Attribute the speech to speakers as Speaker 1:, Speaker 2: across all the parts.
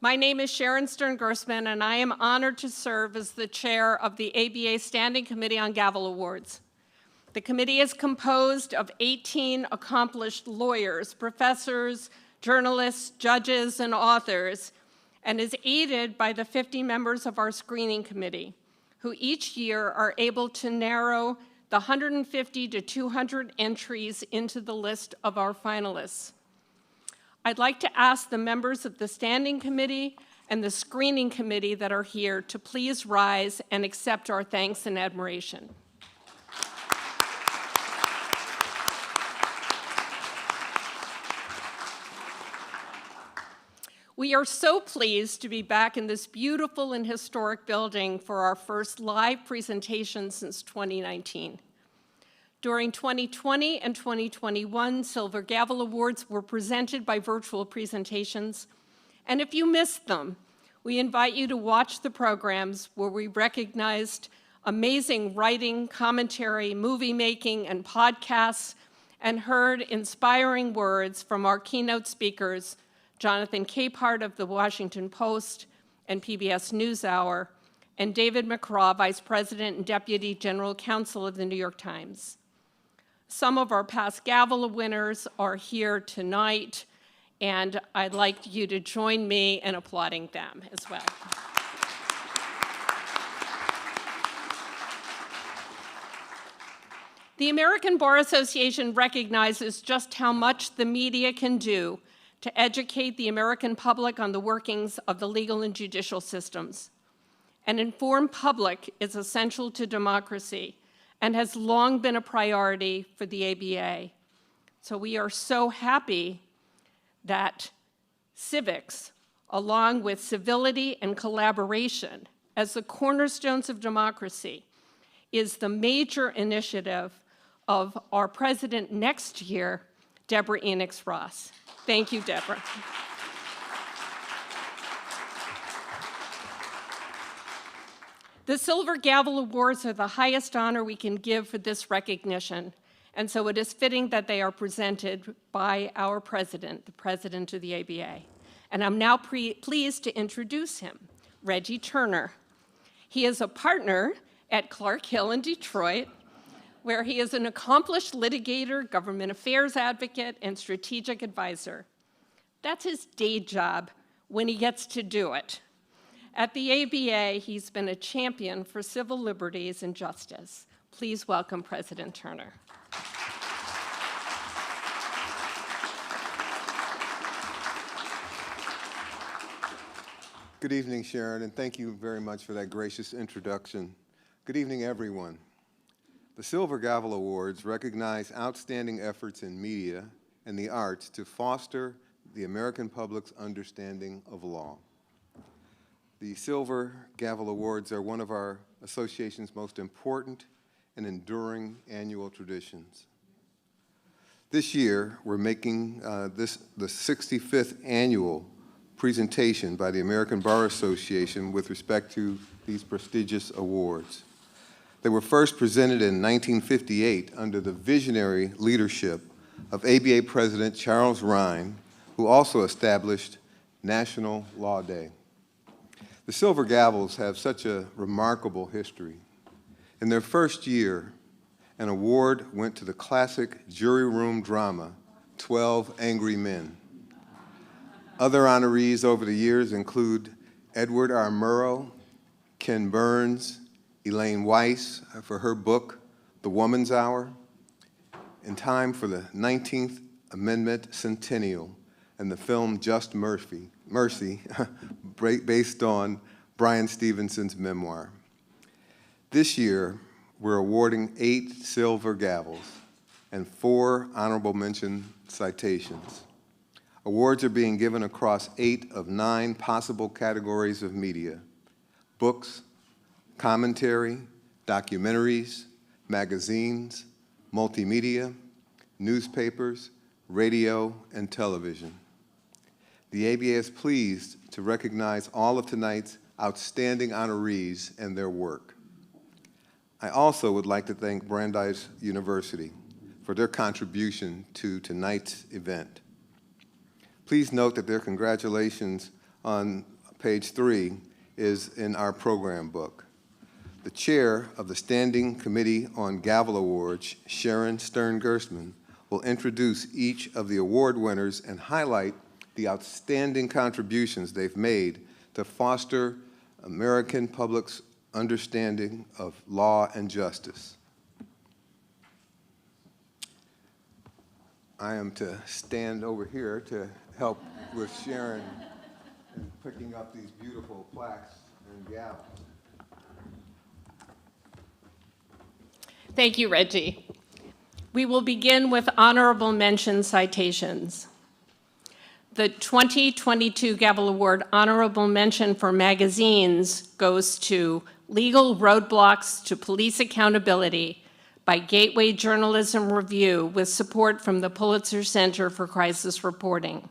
Speaker 1: My name is Sharon Stern-Gersman, and I am honored to serve as the chair of the ABA Standing Committee on Gavel Awards. The committee is composed of 18 accomplished lawyers, professors, journalists, judges, and authors, and is aided by the 50 members of our screening committee, who each year are able to narrow the 150 to 200 entries into the list of our finalists. I'd like to ask the members of the Standing Committee and the Screening Committee that are here to please rise and accept our thanks and admiration. We are so pleased to be back in this beautiful and historic building for our first live presentation since 2019. During 2020 and 2021, Silver Gavel Awards were presented by virtual presentations, and if you missed them, we invite you to watch the programs where we recognized amazing writing, commentary, movie making, and podcasts, and heard inspiring words from our keynote speakers, Jonathan Capehart of the Washington Post and PBS NewsHour, and David McCraw, Vice President and Deputy General Counsel of the New York Times. Some of our past Gavel winners are here tonight, and I'd like you to join me in applauding them as well. The American Bar Association recognizes just how much the media can do to educate the American public on the workings of the legal and judicial systems. An informed public is essential to democracy and has long been a priority for the ABA. So we are so happy that civics, along with civility and collaboration as the cornerstones of democracy, is the major initiative of our president next year, Deborah Enochs Ross. Thank you, Deborah. The Silver Gavel Awards are the highest honor we can give for this recognition, and so it is fitting that they are presented by our president, the president of the ABA. And I'm now pleased to introduce him, Reggie Turner. He is a partner at Clark Hill in Detroit, where he is an accomplished litigator, government affairs advocate, and strategic advisor. That's his day job when he gets to do it. At the ABA, he's been a champion for civil liberties and justice. Please welcome President Turner.
Speaker 2: Good evening, Sharon, and thank you very much for that gracious introduction. Good evening, everyone. The Silver Gavel Awards recognize outstanding efforts in media and the arts to foster the American public's understanding of law. The Silver Gavel Awards are one of our association's most important and enduring annual traditions. This year, we're making the 65th annual presentation by the American Bar Association with respect to these prestigious awards. They were first presented in 1958 under the visionary leadership of ABA President Charles Rhyne, who also established National Law Day. The Silver Gavels have such a remarkable history. In their first year, an award went to the classic jury room drama, 12 Angry Men. Other honorees over the years include Edward R. Murrow, Ken Burns, Elaine Weiss for her book, The Woman's Hour, in time for the 19th Amendment Centennial and the film Just Mercy, based on Brian Stevenson's memoir. This year, we're awarding 8 Silver Gavels and 4 honorable mention citations. Awards are being given across 8 of 9 possible categories of media: books, commentary, documentaries, magazines, multimedia, newspapers, radio, and television. The ABA is pleased to recognize all of tonight's outstanding honorees and their work. I also would like to thank Brandeis University for their contribution to tonight's event. Please note that their congratulations on page 3 is in our program book. The chair of the Standing Committee on Gavel Awards, Sharon Stern-Gerstmann, will introduce each of the award winners and highlight the outstanding contributions they've made to foster American public's understanding of law and justice. I am to stand over here to help with Sharon in picking up these beautiful plaques and gavels.
Speaker 1: Thank you, Reggie. We will begin with honorable mention citations. The 2022 Gavel Award honorable mention for magazines goes to Legal Roadblocks to Police Accountability by Gateway Journalism Review with support from the Pulitzer Center for Crisis Reporting.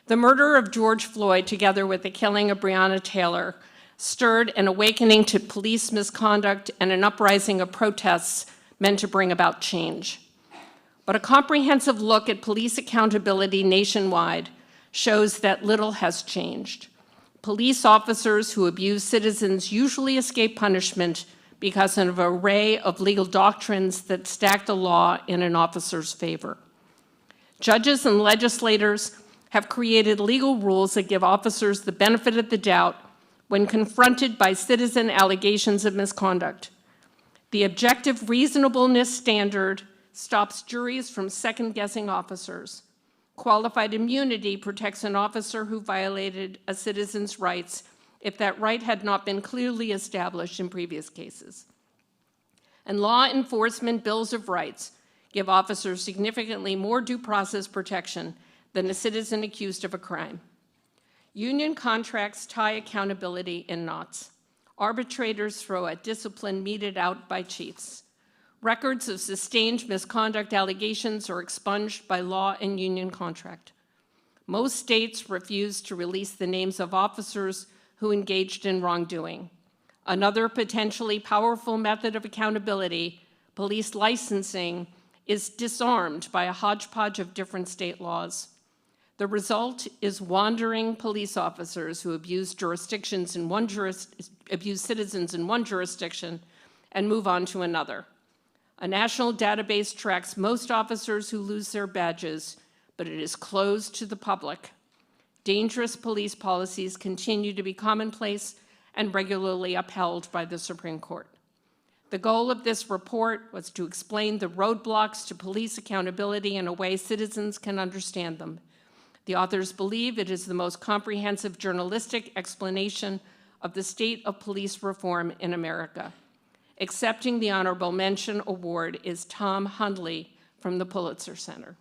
Speaker 1: The murder of George Floyd, together with the killing of Breonna Taylor, stirred an awakening to police misconduct and an uprising of protests meant to bring about change. But a comprehensive look at police accountability nationwide shows that little has changed. Police officers who abuse citizens usually escape punishment because of an array of legal doctrines that stack the law in an officer's favor. Judges and legislators have created legal rules that give officers the benefit of the doubt when confronted by citizen allegations of misconduct. The objective reasonableness standard stops juries from second-guessing officers. Qualified immunity protects an officer who violated a citizen's rights if that right had not been clearly established in previous cases. And law enforcement bills of rights give officers significantly more due process protection than a citizen accused of a crime. Union contracts tie accountability in knots. Arbitrators throw a discipline meted out by chiefs. Records of sustained misconduct allegations are expunged by law and union contract. Most states refuse to release the names of officers who engaged in wrongdoing. Another potentially powerful method of accountability, police licensing, is disarmed by a hodgepodge of different state laws. The result is wandering police officers who abuse citizens in one jurisdiction and move on to another. A national database tracks most officers who lose their badges, but it is closed to the public. Dangerous police policies continue to be commonplace and regularly upheld by the Supreme Court. The goal of this report was to explain the roadblocks to police accountability in a way citizens can understand them. The authors believe it is the most comprehensive journalistic explanation of the state of police reform in America. Accepting the Honorable Mention Award is Tom Hundley from the Pulitzer Center.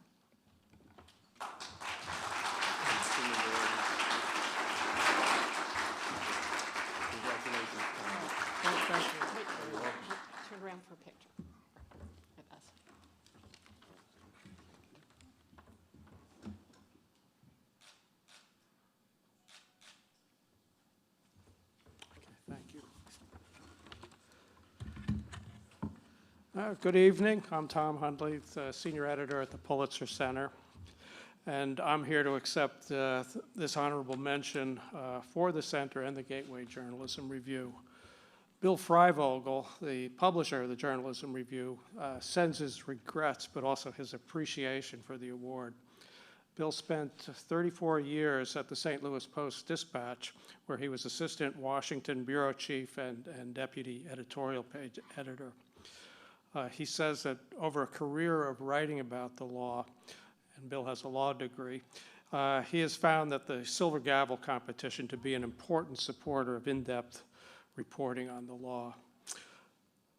Speaker 1: Turn around for a picture.
Speaker 3: Thank you. Good evening. I'm Tom Hundley, the senior editor at the Pulitzer Center, and I'm here to accept this honorable mention for the center and the Gateway Journalism Review. Bill Freivogel, the publisher of the Journalism Review, sends his regrets, but also his appreciation for the award. Bill spent 34 years at the St. Louis Post-Dispatch, where he was assistant Washington bureau chief and deputy editorial page editor. He says that over a career of writing about the law, and Bill has a law degree, he has found that the Silver Gavel competition to be an important supporter of in-depth reporting on the law.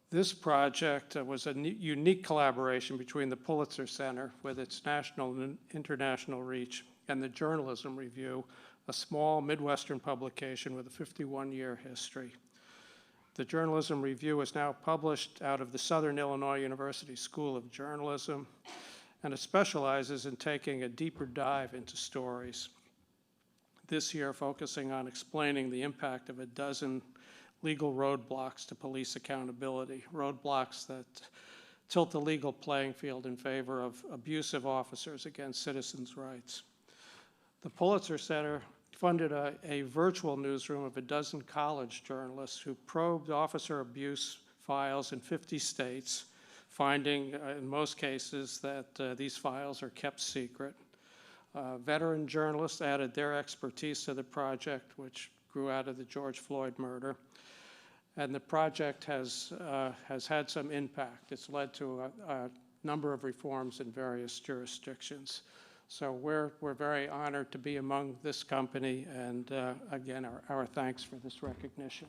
Speaker 3: This project was a unique collaboration between the Pulitzer Center, with its national and international reach, and the Journalism Review, a small Midwestern publication with a 51-year history. The Journalism Review is now published out of the Southern Illinois University School of Journalism, and it specializes in taking a deeper dive into stories. This year, focusing on explaining the impact of a dozen legal roadblocks to police accountability, roadblocks that tilt the legal playing field in favor of abusive officers against citizens' rights. The Pulitzer Center funded a virtual newsroom of a dozen college journalists who probed officer abuse files in 50 states, finding in most cases that these files are kept secret. Veteran journalists added their expertise to the project, which grew out of the George Floyd murder. And the project has had some impact. It's led to a number of reforms in various jurisdictions. So we're very honored to be among this company, and again, our thanks for this recognition.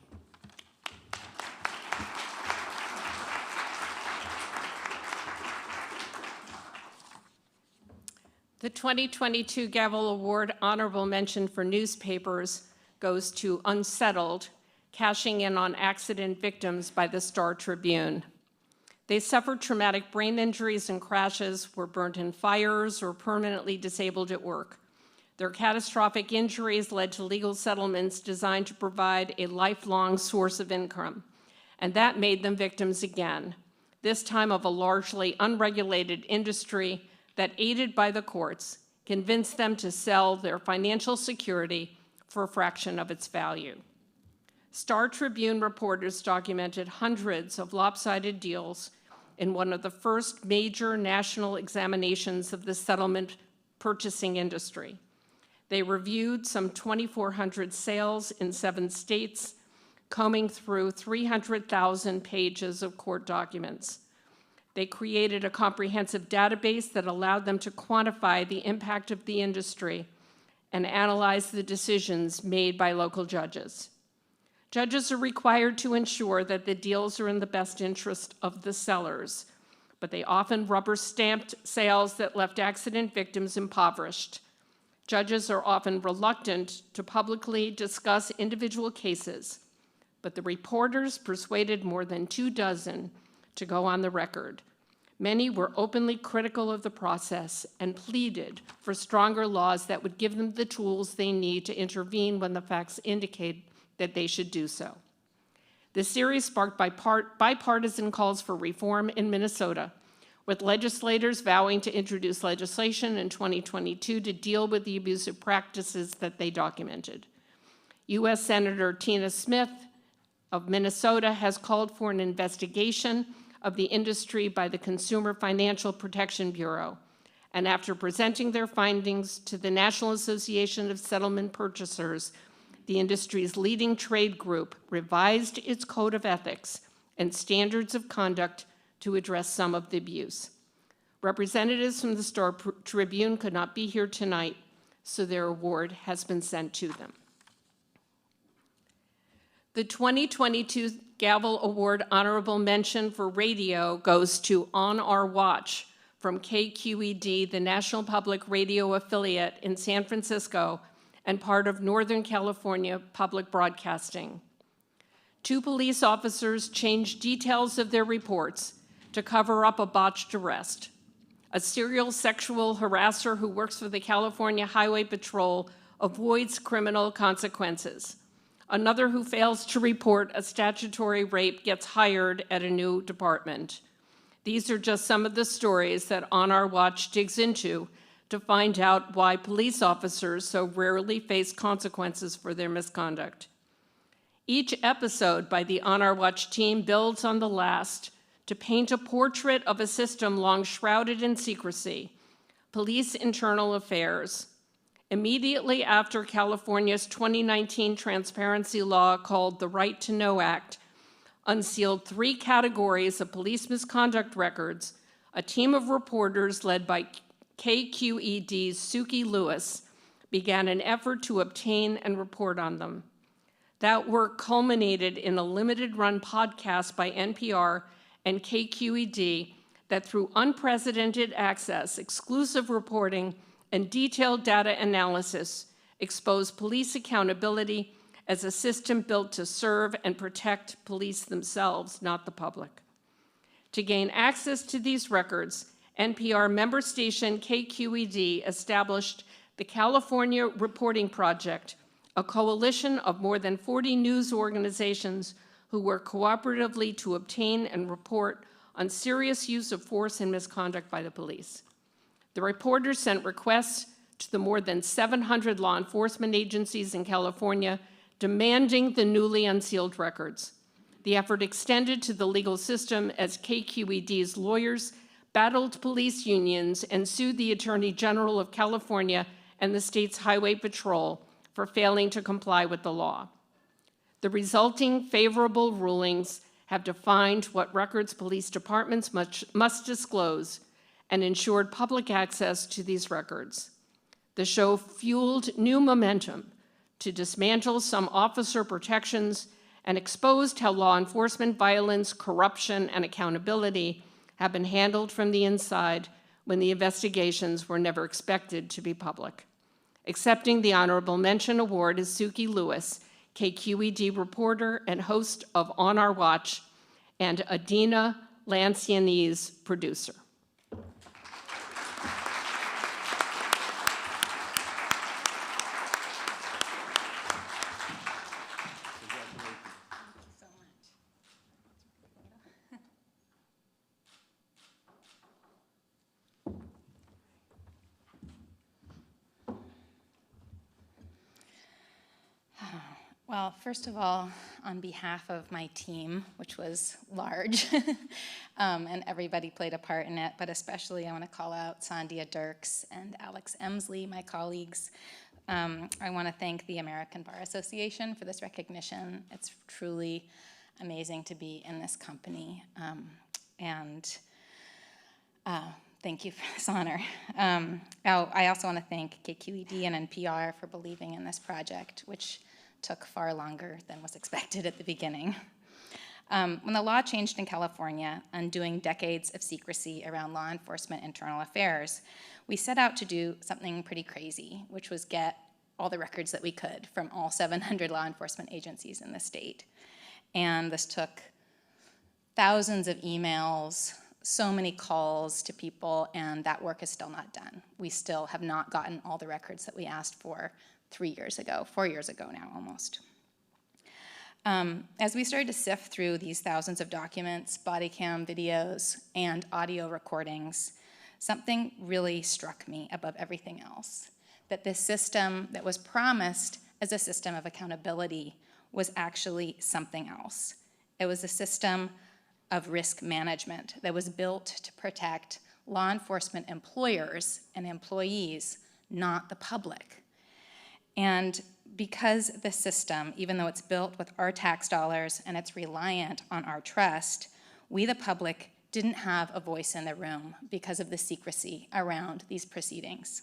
Speaker 1: The 2022 Gavel Award honorable mention for newspapers goes to Unsettled, cashing in on accident victims by the Star Tribune. They suffered traumatic brain injuries and crashes, were burnt in fires, or permanently disabled at work. Their catastrophic injuries led to legal settlements designed to provide a lifelong source of income, and that made them victims again, this time of a largely unregulated industry that, aided by the courts, convinced them to sell their financial security for a fraction of its value. Star Tribune reporters documented hundreds of lopsided deals in one of the first major national examinations of the settlement purchasing industry. They reviewed some 2,400 sales in 7 states, combing through 300,000 pages of court documents. They created a comprehensive database that allowed them to quantify the impact of the industry and analyze the decisions made by local judges. Judges are required to ensure that the deals are in the best interest of the sellers, but they often rubber-stamped sales that left accident victims impoverished. Judges are often reluctant to publicly discuss individual cases, but the reporters persuaded more than 24 to go on the record. Many were openly critical of the process and pleaded for stronger laws that would give them the tools they need to intervene when the facts indicate that they should do so. The series sparked bipartisan calls for reform in Minnesota, with legislators vowing to introduce legislation in 2022 to deal with the abusive practices that they documented. U.S. Senator Tina Smith of Minnesota has called for an investigation of the industry by the Consumer Financial Protection Bureau, and after presenting their findings to the National Association of Settlement Purchasers, the industry's leading trade group revised its code of ethics and standards of conduct to address some of the abuse. Representatives from the Star Tribune could not be here tonight, so their award has been sent to them. The 2022 Gavel Award honorable mention for radio goes to On Our Watch from KQED, the National Public Radio affiliate in San Francisco and part of Northern California Public Broadcasting. 2 police officers changed details of their reports to cover up a botched arrest. A serial sexual harasser who works for the California Highway Patrol avoids criminal consequences. Another who fails to report a statutory rape gets hired at a new department. These are just some of the stories that On Our Watch digs into to find out why police officers so rarely face consequences for their misconduct. Each episode by the On Our Watch team builds on the last to paint a portrait of a system long shrouded in secrecy, police internal affairs. Immediately after California's 2019 transparency law called the Right to Know Act unsealed 3 categories of police misconduct records, a team of reporters led by KQED's Suki Lewis began an effort to obtain and report on them. That work culminated in a limited-run podcast by NPR and KQED that, through unprecedented access, exclusive reporting, and detailed data analysis, exposed police accountability as a system built to serve and protect police themselves, not the public. To gain access to these records, NPR member station KQED established the California Reporting Project, a coalition of more than 40 news organizations who work cooperatively to obtain and report on serious use of force and misconduct by the police. The reporters sent requests to the more than 700 law enforcement agencies in California demanding the newly unsealed records. The effort extended to the legal system as KQED's lawyers battled police unions and sued the Attorney General of California and the state's Highway Patrol for failing to comply with the law. The resulting favorable rulings have defined what records police departments must disclose and ensured public access to these records. The show fueled new momentum to dismantle some officer protections and exposed how law enforcement violence, corruption, and accountability have been handled from the inside when the investigations were never expected to be public. Accepting the Honorable Mention Award is Suki Lewis, KQED reporter and host of On Our Watch, and Adina Lancianese, producer.
Speaker 4: Well, first of all, on behalf of my team, which was large, and everybody played a part in it, but especially I want to call out Sandia Dirks and Alex Emsley, my colleagues. I want to thank the American Bar Association for this recognition. It's truly amazing to be in this company, and thank you for this honor. I also want to thank KQED and NPR for believing in this project, which took far longer than was expected at the beginning. When the law changed in California, undoing decades of secrecy around law enforcement internal affairs, we set out to do something pretty crazy, which was get all the records that we could from all 700 law enforcement agencies in the state. And this took thousands of emails, so many calls to people, and that work is still not done. We still have not gotten all the records that we asked for 4 years ago now almost. As we started to sift through these thousands of documents, body cam videos, and audio recordings, something really struck me above everything else, that this system that was promised as a system of accountability was actually something else. It was a system of risk management that was built to protect law enforcement employers and employees, not the public. And because the system, even though it's built with our tax dollars and it's reliant on our trust, we, the public, didn't have a voice in the room because of the secrecy around these proceedings.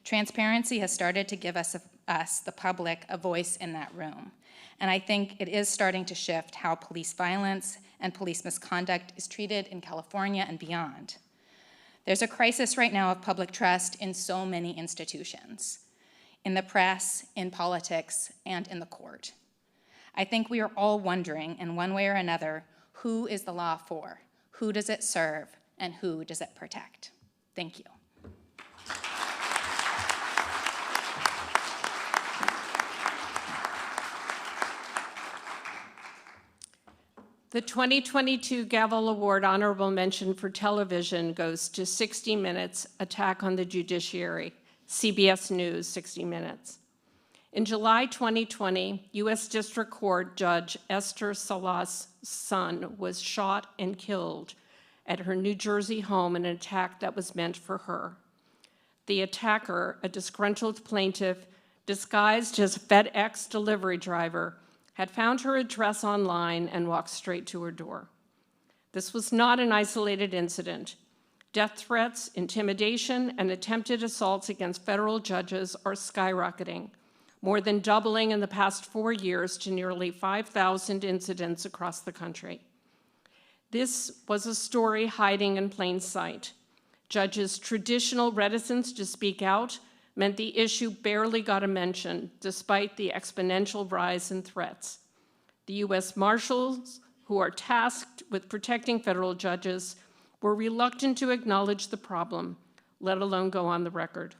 Speaker 4: Transparency has started to give us, the public, a voice in that room. And I think it is starting to shift how police violence and police misconduct is treated in California and beyond. There's a crisis right now of public trust in so many institutions, in the press, in politics, and in the court. I think we are all wondering, in one way or another, who is the law for? Who does it serve? And who does it protect? Thank you.
Speaker 1: The 2022 Gavel Award Honorable Mention for Television goes to 60 Minutes, Attack on the Judiciary, CBS News, 60 Minutes. In July 2020, U.S. District Court Judge Esther Salah's son was shot and killed at her New Jersey home in an attack that was meant for her. The attacker, a disgruntled plaintiff disguised as a FedEx delivery driver, had found her address online and walked straight to her door. This was not an isolated incident. Death threats, intimidation, and attempted assaults against federal judges are skyrocketing, more than doubling in the past 4 years to nearly 5,000 incidents across the country. This was a story hiding in plain sight. Judges' traditional reticence to speak out meant the issue barely got a mention, despite the exponential rise in threats. The U.S. Marshals, who are tasked with protecting federal judges, were reluctant to acknowledge the problem, let alone go on the record.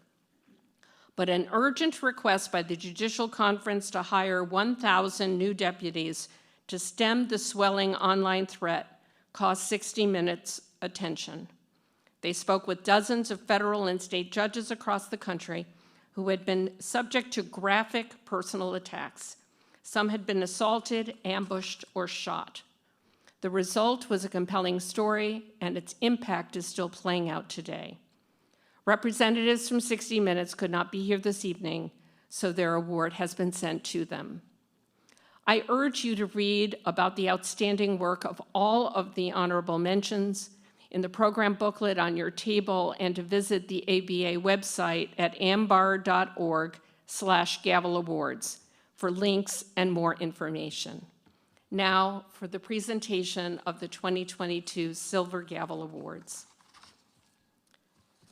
Speaker 1: But an urgent request by the Judicial Conference to hire 1,000 new deputies to stem the swelling online threat caused 60 Minutes attention. They spoke with dozens of federal and state judges across the country who had been subject to graphic personal attacks. Some had been assaulted, ambushed, or shot. The result was a compelling story, and its impact is still playing out today. Representatives from 60 Minutes could not be here this evening, so their award has been sent to them. I urge you to read about the outstanding work of all of the honorable mentions in the program booklet on your table, and to visit the ABA website at ambar.org/Gavel Awards for links and more information. Now for the presentation of the 2022 Silver Gavel Awards.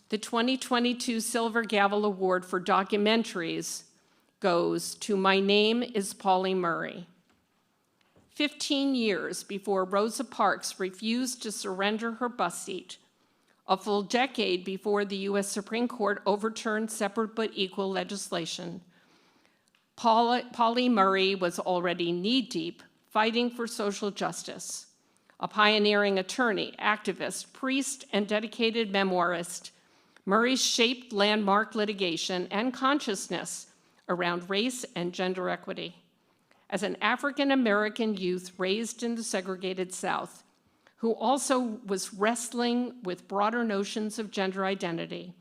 Speaker 1: The 2022 Silver Gavel Award for documentaries goes to My Name is Pauli Murray. 15 years before Rosa Parks refused to surrender her bus seat, a full decade before the U.S. Supreme Court overturned separate but equal legislation, Pauli Murray was already knee-deep fighting for social justice. A pioneering attorney, activist, priest, and dedicated memoirist, Murray shaped landmark litigation and consciousness around race and gender equity. As an African-American youth raised in the segregated South, who also was wrestling with broader notions of gender identity,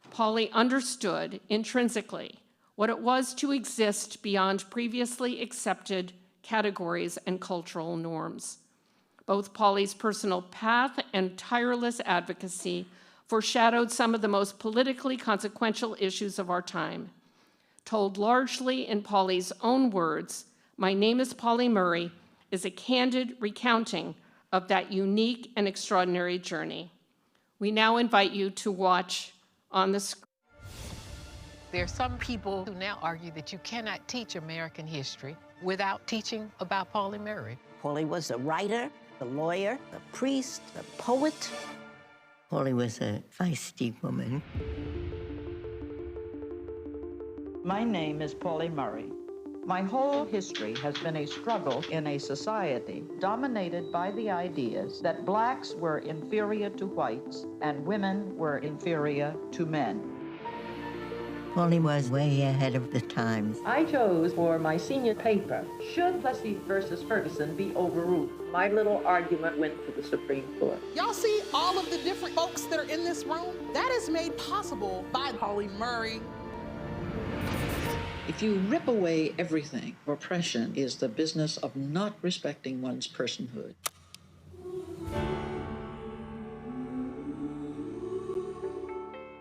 Speaker 1: Pauli understood intrinsically what it was to exist beyond previously accepted categories and cultural norms. Both Pauli's personal path and tireless advocacy foreshadowed some of the most politically consequential issues of our time. Told largely in Pauli's own words, My Name is Pauli Murray is a candid recounting of that unique and extraordinary journey. We now invite you to watch on the screen.
Speaker 5: There are some people who now argue that you cannot teach American history without teaching about Pauli Murray.
Speaker 6: Pauli was a writer, a lawyer, a priest, a poet. Pauli was a feisty woman.
Speaker 7: My name is Pauli Murray. My whole history has been a struggle in a society dominated by the ideas that blacks were inferior to whites and women were inferior to men.
Speaker 6: Pauli was way ahead of the times.
Speaker 8: I chose for my senior paper, Should Plessy versus Ferguson be overruled? My little argument went to the Supreme Court.
Speaker 9: Y'all see all of the different folks that are in this room? That is made possible by Pauli Murray.
Speaker 10: If you rip away everything, oppression is the business of not respecting one's personhood.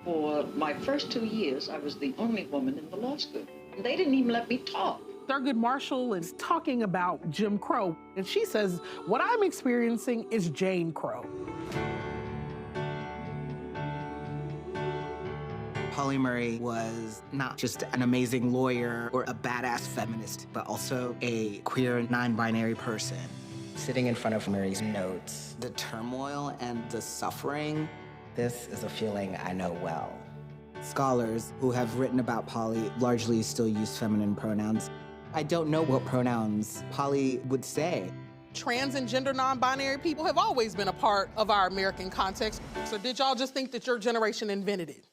Speaker 10: For my first 2 years, I was the only woman in the law school. They didn't even let me talk.
Speaker 9: Thurgood Marshall is talking about Jim Crow, and she says, what I'm experiencing is Jane Crow.
Speaker 11: Pauli Murray was not just an amazing lawyer or a badass feminist, but also a queer, non-binary person.
Speaker 12: Sitting in front of Murray's notes,
Speaker 11: The turmoil and the suffering.
Speaker 12: this is a feeling I know well.
Speaker 11: Scholars who have written about Pauli largely still use feminine pronouns. I don't know what pronouns Pauli would say.
Speaker 9: Trans and gender non-binary people have always been a part of our American context. So did y'all just think that your generation invented it?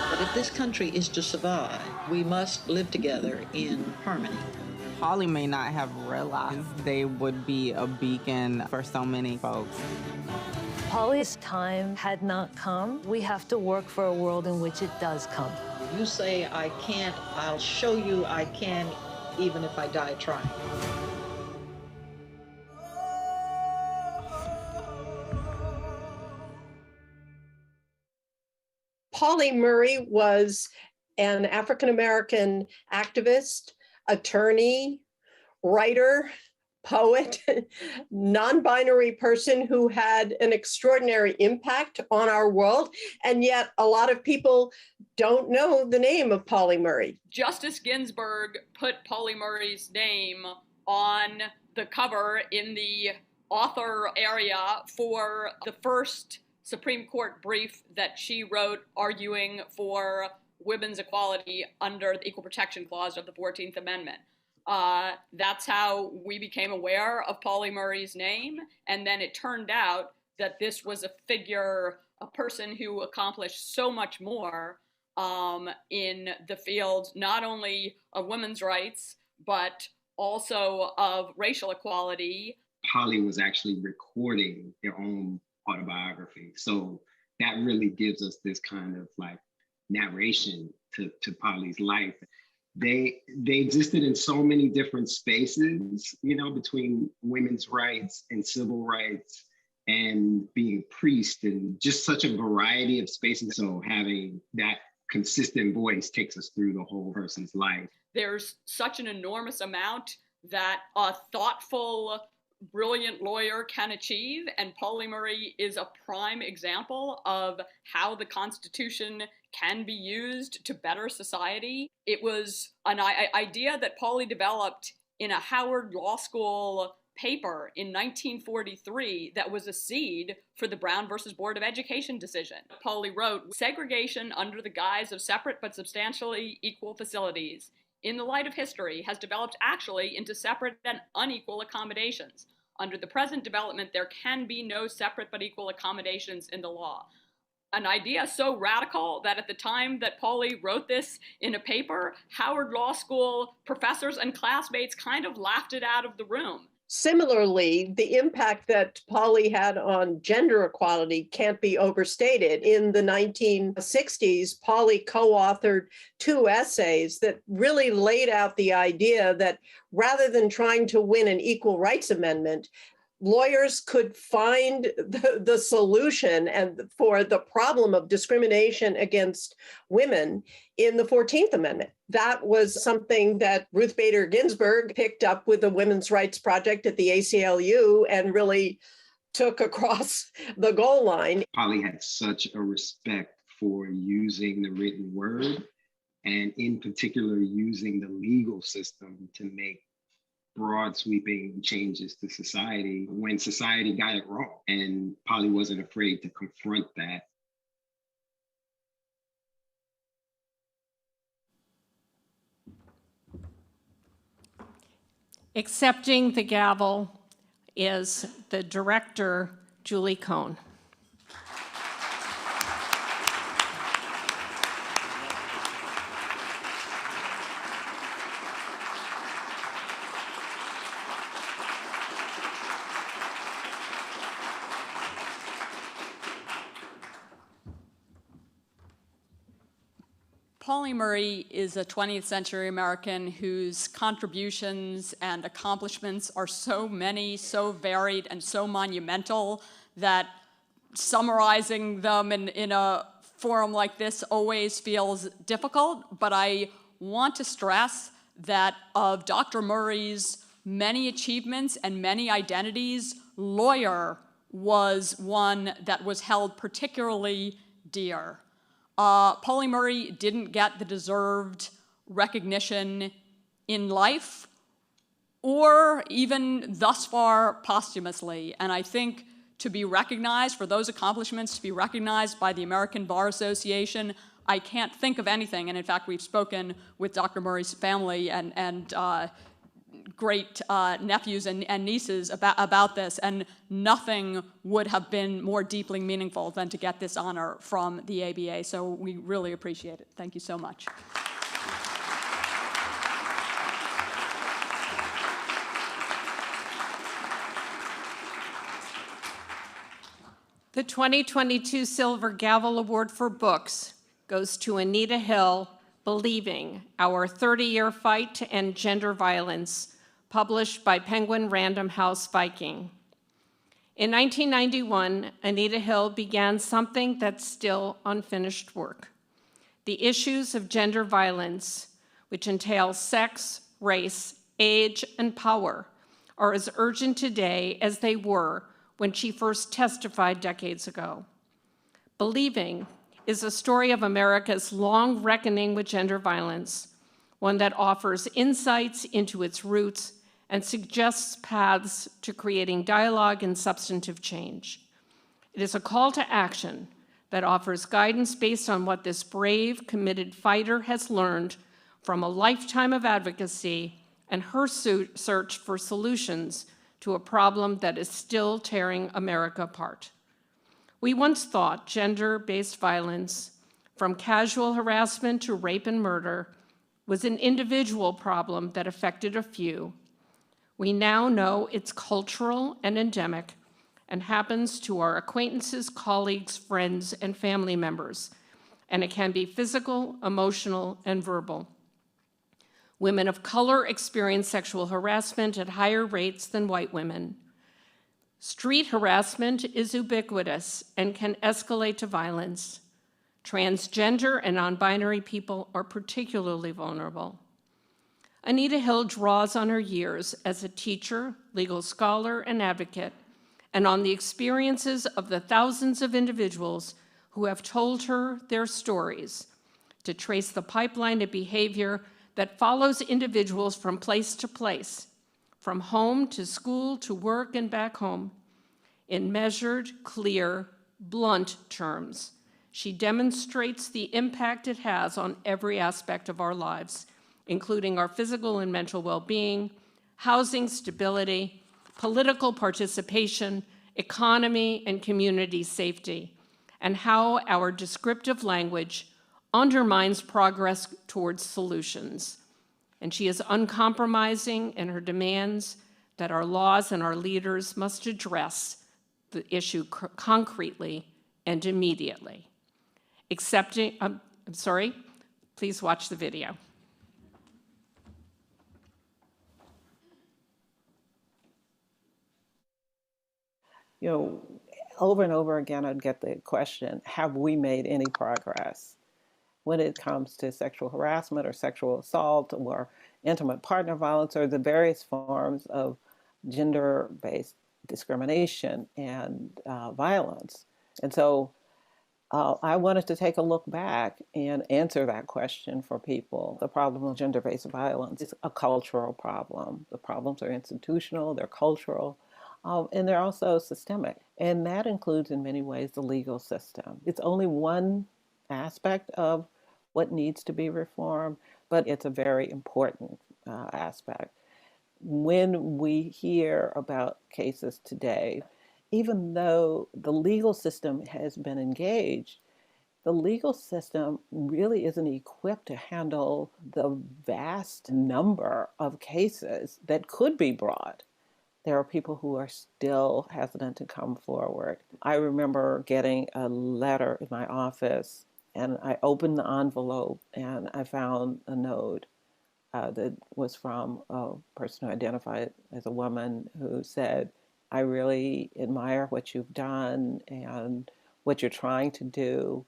Speaker 10: But if this country is to survive, we must live together in harmony.
Speaker 13: Pauli may not have realized they would be a beacon for so many folks.
Speaker 14: Pauli's time had not come. We have to work for a world in which it does come.
Speaker 10: If you say I can't, I'll show you I can, even if I die trying.
Speaker 8: Pauli Murray was an African-American activist, attorney, writer, poet, non-binary person who had an extraordinary impact on our world. And yet a lot of people don't know the name of Pauli Murray.
Speaker 15: Justice Ginsburg put Pauli Murray's name on the cover in the author area for the first Supreme Court brief that she wrote arguing for women's equality under the Equal Protection Clause of the 14th Amendment. That's how we became aware of Pauli Murray's name. And then it turned out that this was a figure, a person who accomplished so much more in the field, not only of women's rights, but also of racial equality.
Speaker 16: Pauli was actually recording their own autobiography. So that really gives us this kind of like narration to Pauli's life. They existed in so many different spaces, you know, between women's rights and civil rights and being a priest, and just such a variety of spaces. So having that consistent voice takes us through the whole person's life.
Speaker 15: There's such an enormous amount that a thoughtful, brilliant lawyer can achieve, and Pauli Murray is a prime example of how the Constitution can be used to better society. It was an idea that Pauli developed in a Howard Law School paper in 1943 that was a seed for the Brown versus Board of Education decision. Pauli wrote, "Segregation under the guise of separate but substantially equal facilities in the light of history has developed actually into separate and unequal accommodations. Under the present development, there can be no separate but equal accommodations in the law." An idea so radical that at the time that Pauli wrote this in a paper, Howard Law School professors and classmates kind of laughed it out of the room.
Speaker 8: Similarly, the impact that Pauli had on gender equality can't be overstated. In the 1960s, Pauli co-authored 2 essays that really laid out the idea that rather than trying to win an equal rights amendment, lawyers could find the solution and for the problem of discrimination against women in the 14th Amendment. That was something that Ruth Bader Ginsburg picked up with the Women's Rights Project at the ACLU and really took across the goal line.
Speaker 16: Pauli had such a respect for using the written word, and in particular, using the legal system to make broad sweeping changes to society when society got it wrong. And Pauli wasn't afraid to confront that.
Speaker 1: Accepting the gavel is the director, Julie Cohn.
Speaker 17: Pauli Murray is a 20th century American whose contributions and accomplishments are so many, so varied, and so monumental that summarizing them in a forum like this always feels difficult. But I want to stress that of Dr. Murray's many achievements and many identities, lawyer was one that was held particularly dear. Pauli Murray didn't get the deserved recognition in life or even thus far posthumously. And I think to be recognized for those accomplishments, to be recognized by the American Bar Association, I can't think of anything. And in fact, we've spoken with Dr. Murray's family and great nephews and nieces about this, and nothing would have been more deeply meaningful than to get this honor from the ABA. So we really appreciate it. Thank you so much.
Speaker 1: The 2022 Silver Gavel Award for Books goes to Anita Hill, Believing, Our 30-Year Fight to End Gender Violence, published by Penguin Random House Viking. In 1991, Anita Hill began something that's still unfinished work. The issues of gender violence, which entails sex, race, age, and power, are as urgent today as they were when she first testified decades ago. Believing is a story of America's long reckoning with gender violence, one that offers insights into its roots and suggests paths to creating dialogue and substantive change. It is a call to action that offers guidance based on what this brave, committed fighter has learned from a lifetime of advocacy and her search for solutions to a problem that is still tearing America apart. We once thought gender-based violence, from casual harassment to rape and murder, was an individual problem that affected a few. We now know it's cultural and endemic and happens to our acquaintances, colleagues, friends, and family members, and it can be physical, emotional, and verbal. Women of color experience sexual harassment at higher rates than white women. Street harassment is ubiquitous and can escalate to violence. Transgender and non-binary people are particularly vulnerable. Anita Hill draws on her years as a teacher, legal scholar, and advocate, and on the experiences of the thousands of individuals who have told her their stories to trace the pipeline of behavior that follows individuals from place to place, from home to school to work and back home. In measured, clear, blunt terms, she demonstrates the impact it has on every aspect of our lives, including our physical and mental well-being, housing stability, political participation, economy, and community safety, and how our descriptive language undermines progress towards solutions. And she is uncompromising in her demands that our laws and our leaders must address the issue concretely and immediately. Please watch the video.
Speaker 18: You know, over and over again, I'd get the question, have we made any progress when it comes to sexual harassment or sexual assault or intimate partner violence or the various forms of gender-based discrimination and violence? And so I wanted to take a look back and answer that question for people. The problem of gender-based violence is a cultural problem. The problems are institutional, they're cultural, and they're also systemic. And that includes, in many ways, the legal system. It's only one aspect of what needs to be reformed, but it's a very important aspect. When we hear about cases today, even though the legal system has been engaged, the legal system really isn't equipped to handle the vast number of cases that could be brought. There are people who are still hesitant to come forward. I remember getting a letter in my office, and I opened the envelope, and I found a note that was from a person who identified as a woman who said, I really admire what you've done and what you're trying to do,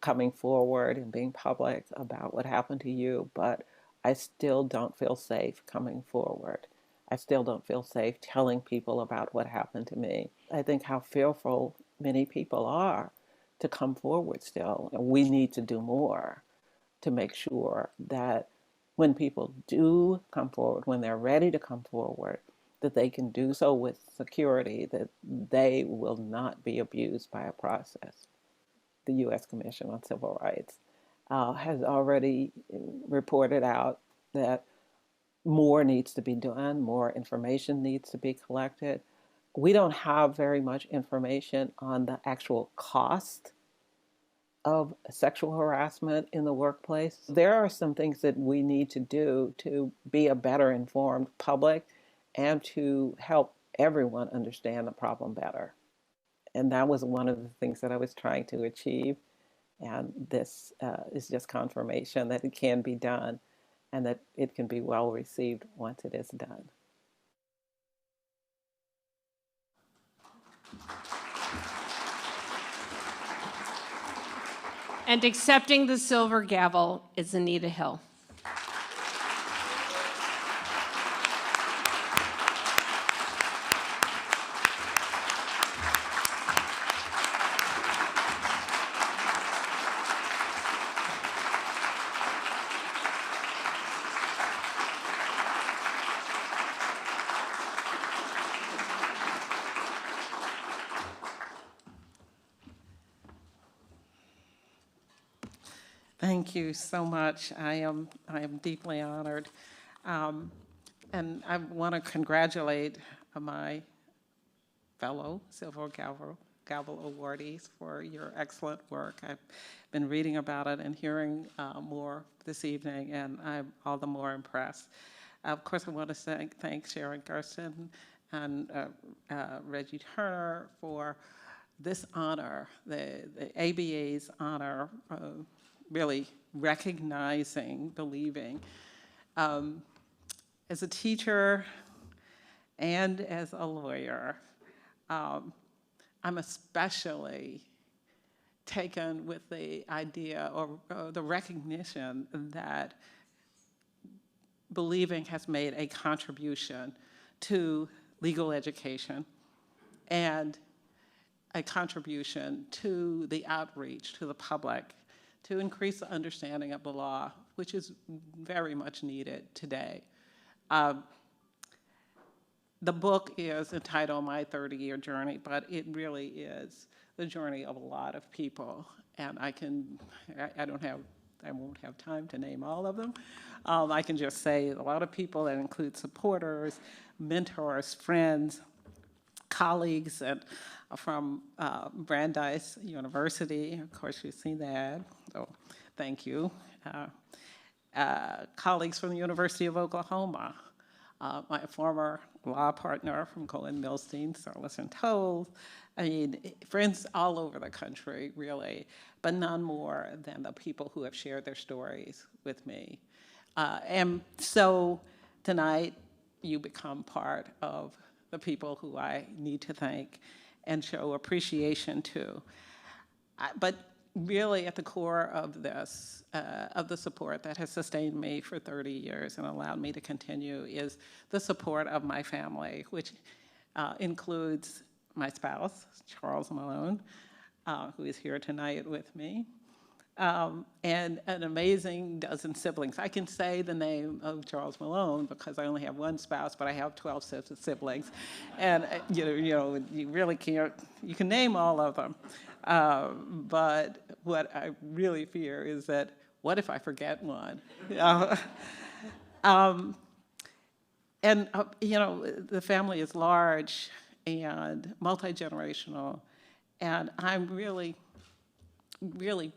Speaker 18: coming forward and being public about what happened to you, but I still don't feel safe coming forward. I still don't feel safe telling people about what happened to me. I think how fearful many people are to come forward still. We need to do more to make sure that when people do come forward, when they're ready to come forward, that they can do so with security, that they will not be abused by a process. The U.S. Commission on Civil Rights has already reported out that more needs to be done, more information needs to be collected. We don't have very much information on the actual cost of sexual harassment in the workplace. There are some things that we need to do to be a better informed public and to help everyone understand the problem better. And that was one of the things that I was trying to achieve. And this is just confirmation that it can be done and that it can be well received once it is done.
Speaker 1: And accepting the Silver Gavel is Anita Hill.
Speaker 18: Thank you so much. I am deeply honored. And I want to congratulate my fellow Silver Gavel awardees for your excellent work. I've been reading about it and hearing more this evening, and I'm all the more impressed. Of course, I want to thank Sharon Gersten and Reggie Turner for this honor, the ABA's honor, really recognizing, believing. As a teacher and as a lawyer, I'm especially taken with the idea or the recognition that believing has made a contribution to legal education and a contribution to the outreach to the public to increase the understanding of the law, which is very much needed today. The book is entitled My 30-Year Journey, but it really is the journey of a lot of people. And I won't have time to name all of them. I can just say a lot of people that include supporters, mentors, friends, colleagues from Brandeis University. Of course, you've seen that, so thank you. Colleagues from the University of Oklahoma, my former law partner from Colin Milstein, Sarlis and Toll. I mean, friends all over the country, really, but none more than the people who have shared their stories with me. And so tonight, you become part of the people who I need to thank and show appreciation to. But really at the core of this, of the support that has sustained me for 30 years and allowed me to continue is the support of my family, which includes my spouse, Charles Malone, who is here tonight with me, and an amazing dozen siblings. I can say the name of Charles Malone because I only have one spouse, but I have 12 siblings. And you really can't, you can name all of them. But what I really fear is that, what if I forget one? The family is large and multi-generational, and I'm really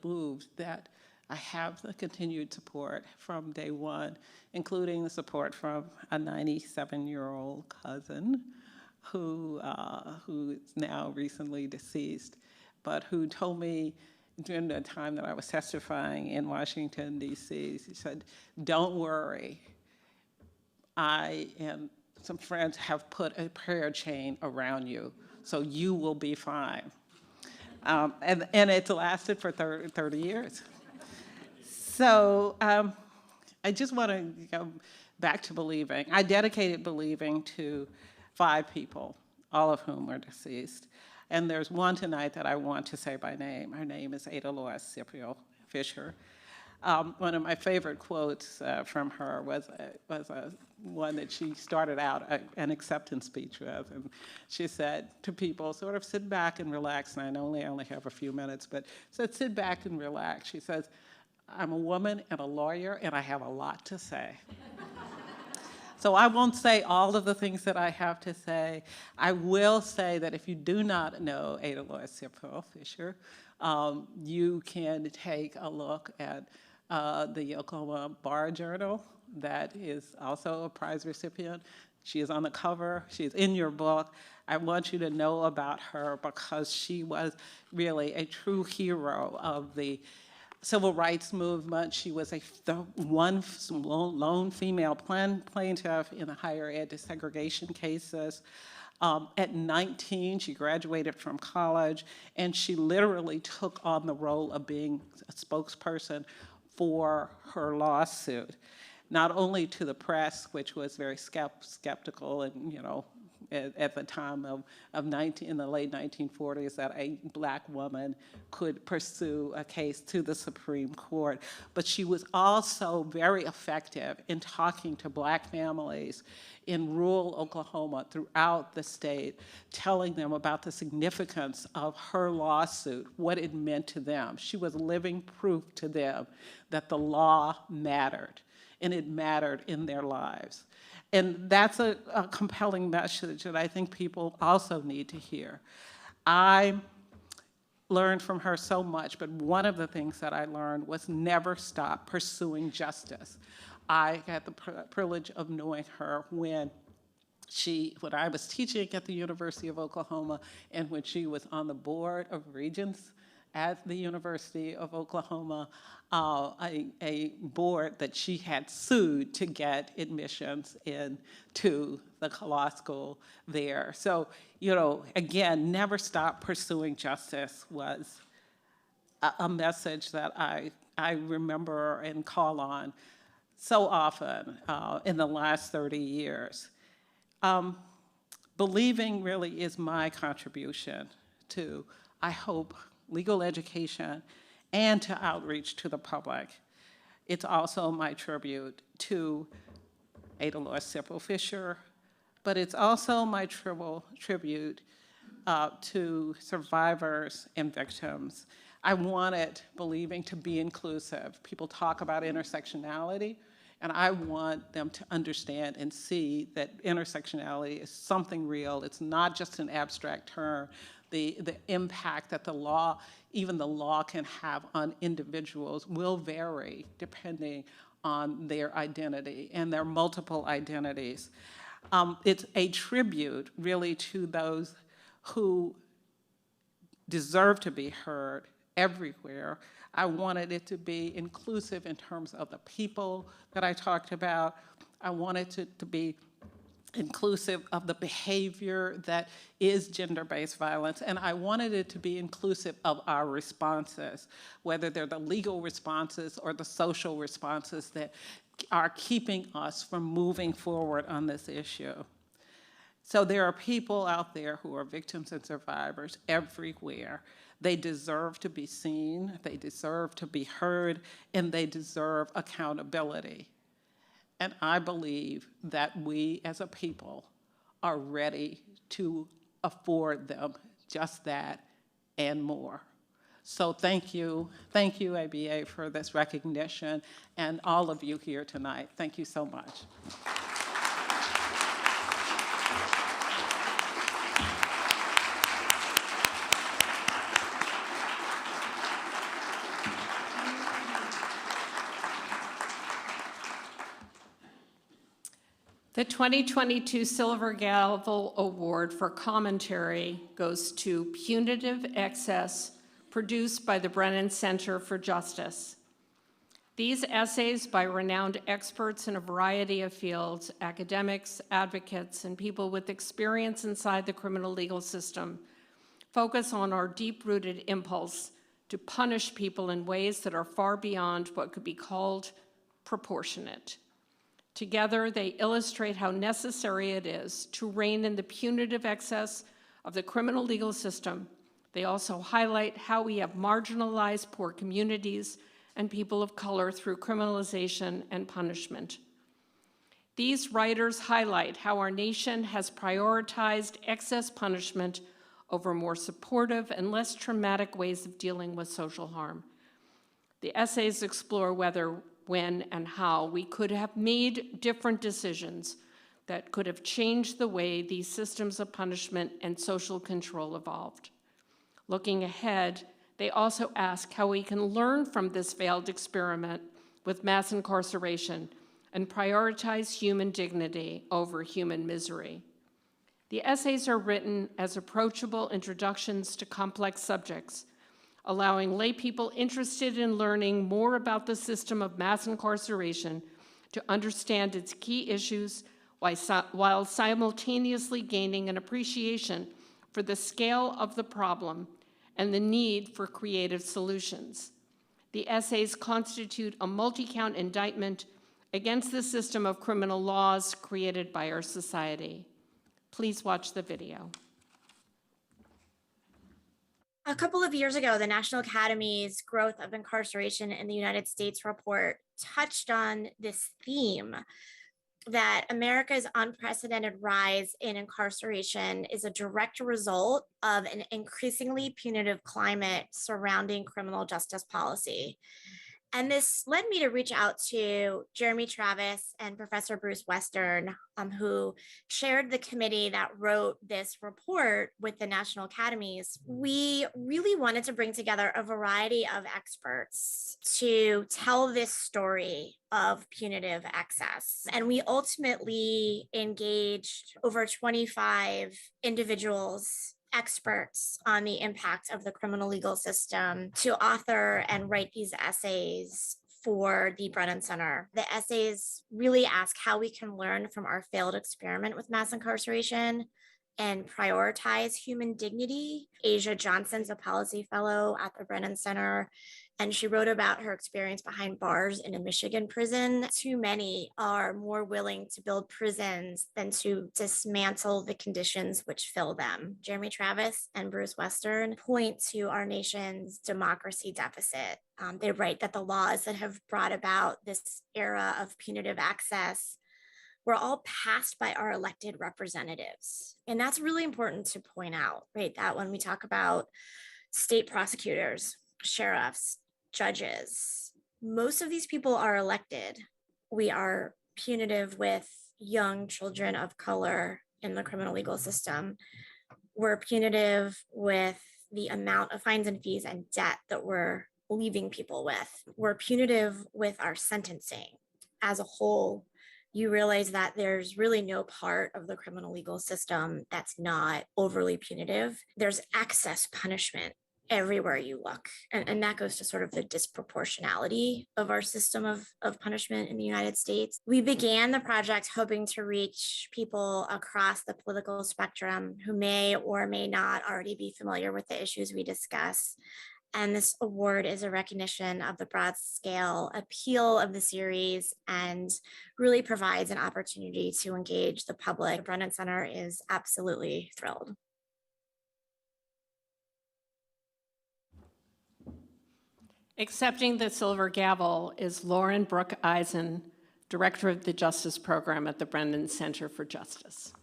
Speaker 18: moved that I have the continued support from day one, including the support from a 97-year-old cousin who is now recently deceased, but who told me during the time that I was testifying in Washington, D.C., he said, "Don't worry, I and some friends have put a prayer chain around you, so you will be fine." And it's lasted for 30 years. So I just want to go back to believing. I dedicated believing to 5 people, all of whom are deceased. And there's one tonight that I want to say by name. Her name is Ada Lois Scipio Fisher. One of my favorite quotes from her was one that she started out an acceptance speech with. And she said to people, sort of sit back and relax. And I only have a few minutes, but said, sit back and relax. She says, "I'm a woman and a lawyer, and I have a lot to say." So I won't say all of the things that I have to say. I will say that if you do not know Ada Lois Scipio Fisher, you can take a look at the Oklahoma Bar Journal. That is also a prize recipient. She is on the cover. She is in your book. I want you to know about her because she was really a true hero of the civil rights movement. She was the one lone female plaintiff in the higher ed desegregation cases. At 19, she graduated from college, and she literally took on the role of being a spokesperson for her lawsuit, not only to the press, which was very skeptical and, at the time in the late 1940s, that a Black woman could pursue a case to the Supreme Court. But she was also very effective in talking to Black families in rural Oklahoma throughout the state, telling them about the significance of her lawsuit, what it meant to them. She was living proof to them that the law mattered. and it mattered in their lives. And that's a compelling message that I think people also need to hear. I learned from her so much, but one of the things that I learned was never stop pursuing justice. I had the privilege of knowing her when I was teaching at the University of Oklahoma and when she was on the board of regents at the University of Oklahoma, a board that she had sued to get admissions into the law school there. So, again, never stop pursuing justice was a message that I remember and call on so often in the last 30 years. Believing really is my contribution to, I hope, legal education and to outreach to the public. It's also my tribute to Ada Lois Sipple Fisher, but it's also my tribute to survivors and victims. I wanted Believing to be inclusive. People talk about intersectionality, and I want them to understand and see that intersectionality is something real. It's not just an abstract term. The impact that the law, even the law, can have on individuals will vary depending on their identity and their multiple identities. It's a tribute really to those who deserve to be heard everywhere. I wanted it to be inclusive in terms of the people that I talked about. I wanted it to be inclusive of the behavior that is gender-based violence, and I wanted it to be inclusive of our responses, whether they're the legal responses or the social responses that are keeping us from moving forward on this issue. So there are people out there who are victims and survivors everywhere. They deserve to be seen, they deserve to be heard, and they deserve accountability. And I believe that we as a people are ready to afford them just that and more. So thank you, ABA, for this recognition, and all of you here tonight. Thank you so much.
Speaker 1: The 2022 Silver Gavel Award for Commentary goes to Punitive Excess, produced by the Brennan Center for Justice. These essays by renowned experts in a variety of fields, academics, advocates, and people with experience inside the criminal legal system, focus on our deep-rooted impulse to punish people in ways that are far beyond what could be called proportionate. Together, they illustrate how necessary it is to rein in the punitive excess of the criminal legal system. They also highlight how we have marginalized poor communities and people of color through criminalization and punishment. These writers highlight how our nation has prioritized excess punishment over more supportive and less traumatic ways of dealing with social harm. The essays explore whether, when, and how we could have made different decisions that could have changed the way these systems of punishment and social control evolved. Looking ahead, they also ask how we can learn from this failed experiment with mass incarceration and prioritize human dignity over human misery. The essays are written as approachable introductions to complex subjects, allowing laypeople interested in learning more about the system of mass incarceration to understand its key issues while simultaneously gaining an appreciation for the scale of the problem and the need for creative solutions. The essays constitute a multi-count indictment against the system of criminal laws created by our society. Please watch the video.
Speaker 19: A couple of years ago, the National Academy's Growth of Incarceration in the United States report touched on this theme that America's unprecedented rise in incarceration is a direct result of an increasingly punitive climate surrounding criminal justice policy. And this led me to reach out to Jeremy Travis and Professor Bruce Western, who chaired the committee that wrote this report with the National Academies. We really wanted to bring together a variety of experts to tell this story of punitive excess. And we ultimately engaged over 25 individuals, experts on the impact of the criminal legal system, to author and write these essays for the Brennan Center. The essays really ask how we can learn from our failed experiment with mass incarceration and prioritize human dignity. Asia Johnson's a policy fellow at the Brennan Center, and she wrote about her experience behind bars in a Michigan prison. Too many are more willing to build prisons than to dismantle the conditions which fill them. Jeremy Travis and Bruce Western point to our nation's democracy deficit. They write that the laws that have brought about this era of punitive access were all passed by our elected representatives. And that's really important to point out, right? That when we talk about state prosecutors, sheriffs, judges, most of these people are elected. We are punitive with young children of color in the criminal legal system. We're punitive with the amount of fines and fees and debt that we're leaving people with. We're punitive with our sentencing as a whole. You realize that there's really no part of the criminal legal system that's not overly punitive. There's excess punishment everywhere you look. And that goes to sort of the disproportionality of our system of punishment in the United States. We began the project hoping to reach people across the political spectrum who may or may not already be familiar with the issues we discuss. And this award is a recognition of the broad scale appeal of the series and really provides an opportunity to engage the public. The Brennan Center is absolutely thrilled.
Speaker 1: Accepting the Silver Gavel is Lauren Brooke Eisen, Director of the Justice Program at the Brennan Center for Justice.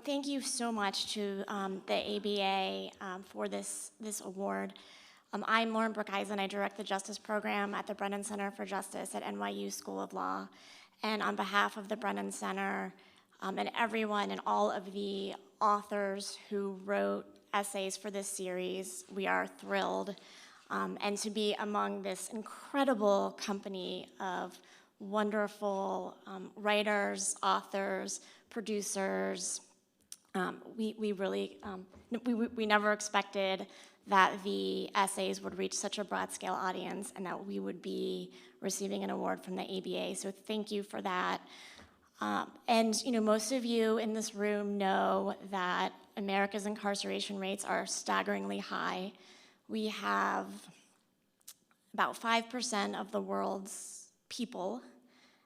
Speaker 19: Thank you so much to the ABA for this award. I'm Lauren Brooke Eisen. I direct the Justice Program at the Brennan Center for Justice at NYU School of Law. And on behalf of the Brennan Center and everyone and all of the authors who wrote essays for this series, we are thrilled. And to be among this incredible company of wonderful writers, authors, producers. We really, we never expected that the essays would reach such a broad scale audience and that we would be receiving an award from the ABA. So thank you for that. And most of you in this room know that America's incarceration rates are staggeringly high. We have about 5% of the world's people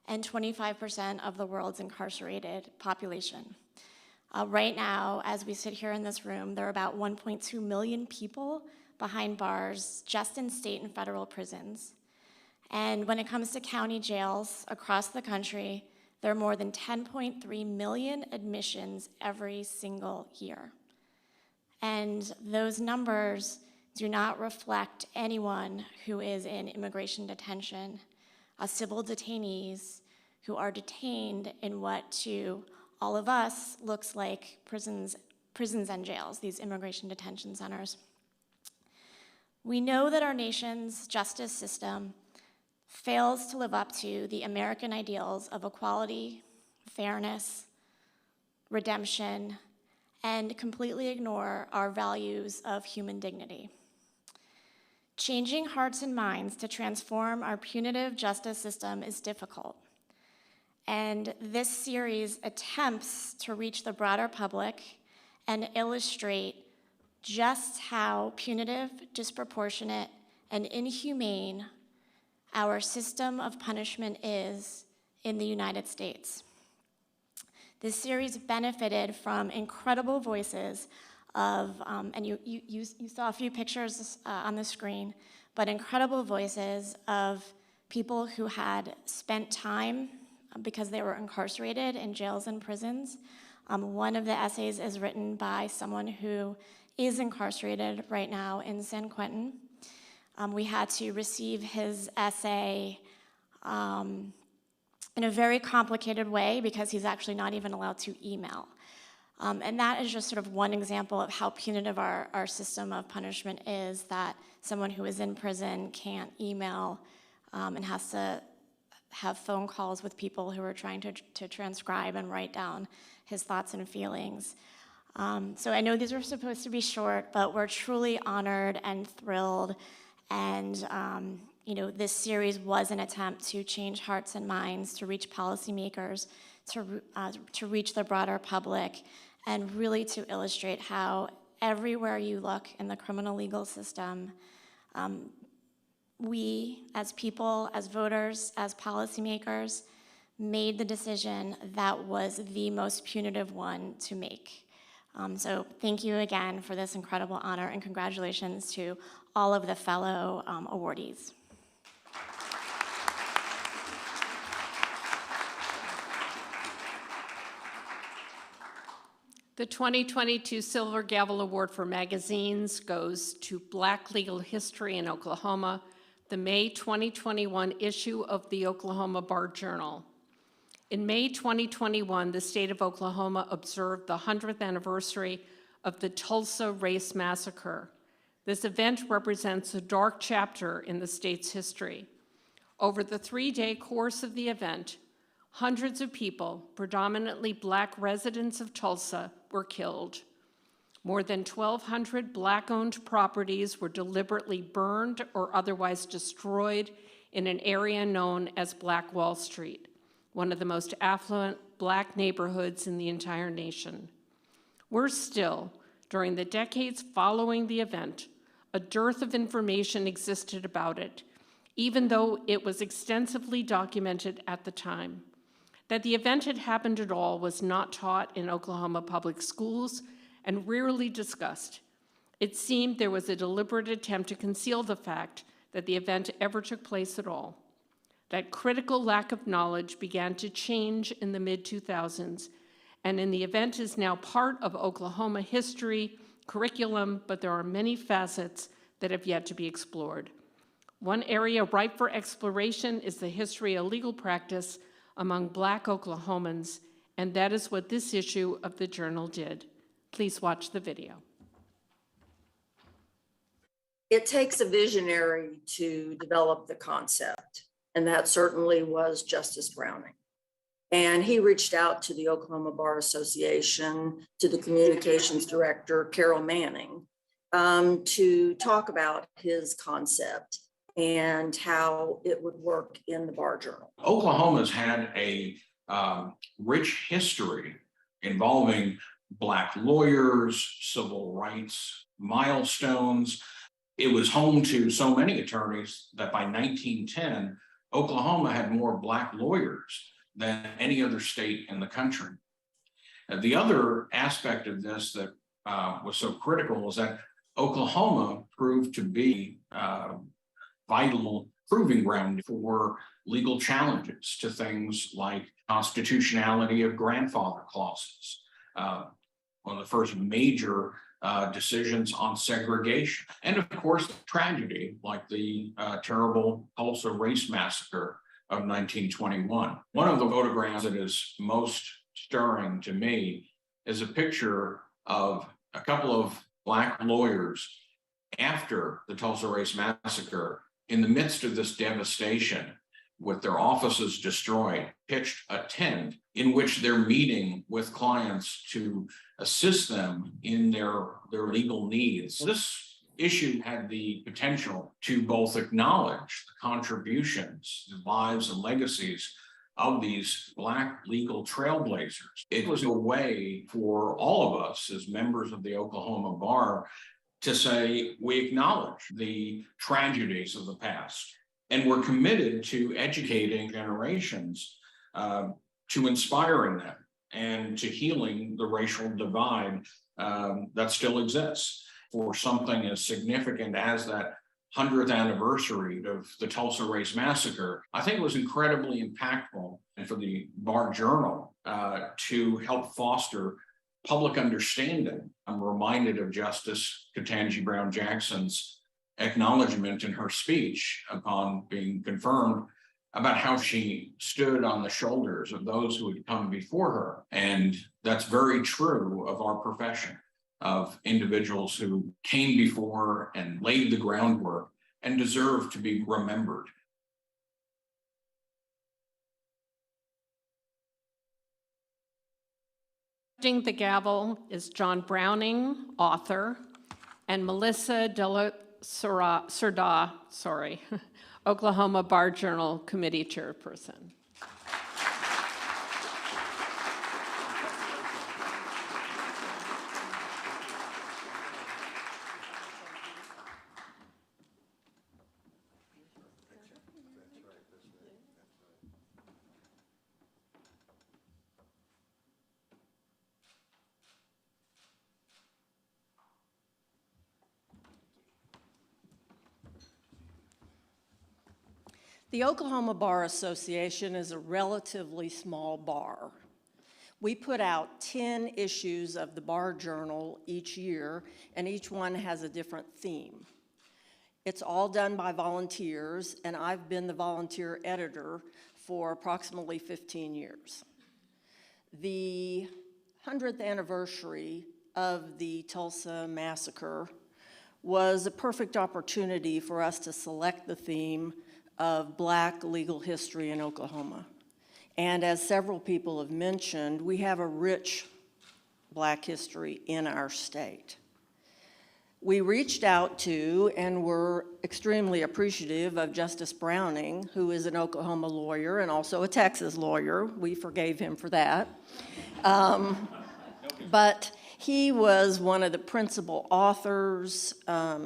Speaker 19: and 25% of the world's incarcerated population. Right now, as we sit here in this room, there are about 1.2 million people behind bars just in state and federal prisons. And when it comes to county jails across the country, there are more than 10.3 million admissions every single year. And those numbers do not reflect anyone who is in immigration detention, civil detainees who are detained in what to all of us looks like prisons and jails, these immigration detention centers. We know that our nation's justice system fails to live up to the American ideals of equality, fairness, redemption, and completely ignore our values of human dignity. Changing hearts and minds to transform our punitive justice system is difficult. And this series attempts to reach the broader public and illustrate just how punitive, disproportionate, and inhumane our system of punishment is in the United States. This series benefited from incredible voices of, and you saw a few pictures on the screen, but incredible voices of people who had spent time because they were incarcerated in jails and prisons. One of the essays is written by someone who is incarcerated right now in San Quentin. We had to receive his essay in a very complicated way because he's actually not even allowed to email. And that is just sort of one example of how punitive our system of punishment is, that someone who is in prison can't email and has to have phone calls with people who are trying to transcribe and write down his thoughts and feelings. So I know these are supposed to be short, but we're truly honored and thrilled. And this series was an attempt to change hearts and minds, to reach policymakers, to reach the broader public, and really to illustrate how everywhere you look in the criminal legal system, we as people, as voters, as policymakers, made the decision that was the most punitive one to make. So thank you again for this incredible honor, and congratulations to all of the fellow awardees.
Speaker 1: The 2022 Silver Gavel Award for Magazines goes to Black Legal History in Oklahoma, the May 2021 issue of the Oklahoma Bar Journal. In May 2021, the state of Oklahoma observed the 100th anniversary of the Tulsa Race Massacre. This event represents a dark chapter in the state's history. Over the 3-day course of the event, hundreds of people, predominantly Black residents of Tulsa, were killed. More than 1,200 Black-owned properties were deliberately burned or otherwise destroyed in an area known as Black Wall Street, one of the most affluent Black neighborhoods in the entire nation. Worse still, during the decades following the event, a dearth of information existed about it, even though it was extensively documented at the time. That the event had happened at all was not taught in Oklahoma public schools and rarely discussed. It seemed there was a deliberate attempt to conceal the fact that the event ever took place at all. That critical lack of knowledge began to change in the mid-2000s, and the event is now part of Oklahoma history, curriculum, but there are many facets that have yet to be explored. One area ripe for exploration is the history of legal practice among Black Oklahomans, and that is what this issue of the Journal did. Please watch the video.
Speaker 20: It takes a visionary to develop the concept, and that certainly was Justice Browning. And he reached out to the Oklahoma Bar Association, to the communications director, Carol Manning, to talk about his concept and how it would work in the Bar Journal.
Speaker 21: Oklahoma's had a rich history involving Black lawyers, civil rights milestones. It was home to so many attorneys that by 1910, Oklahoma had more Black lawyers than any other state in the country. The other aspect of this that was so critical was that Oklahoma proved to be vital proving ground for legal challenges to things like constitutionality of grandfather clauses, one of the first major decisions on segregation, and of course, tragedy like the terrible Tulsa Race Massacre of 1921. One of the photographs that is most stirring to me is a picture of a couple of Black lawyers after the Tulsa Race Massacre, in the midst of this devastation, with their offices destroyed, pitched a tent in which they're meeting with clients to assist them in their legal needs. This issue had the potential to both acknowledge the contributions, the lives and legacies of these Black legal trailblazers. It was a way for all of us as members of the Oklahoma Bar to say, we acknowledge the tragedies of the past, and we're committed to educating generations to inspiring them and to healing the racial divide that still exists. For something as significant as that 100th anniversary of the Tulsa Race Massacre, I think it was incredibly impactful, and for the Bar Journal to help foster public understanding. I'm reminded of Justice Ketanji Brown Jackson's acknowledgement in her speech upon being confirmed about how she stood on the shoulders of those who had come before her. And that's very true of our profession, of individuals who came before and laid the groundwork and deserve to be remembered.
Speaker 1: Accepting the gavel is John Browning, author, and Melissa de la Cerda, Oklahoma Bar Journal Committee Chairperson.
Speaker 2: The Oklahoma Bar Association is a relatively small bar. We put out 10 issues of the Bar Journal each year, and each one has a different theme. It's all done by volunteers, and I've been the volunteer editor for approximately 15 years. The 100th anniversary of the Tulsa Massacre was a perfect opportunity for us to select the theme of Black legal history in Oklahoma. And as several people have mentioned, we have a rich Black history in our state. We reached out to and were extremely appreciative of Justice Browning, who is an Oklahoma lawyer and also a Texas lawyer. We forgave him for that. But he was one of the principal authors.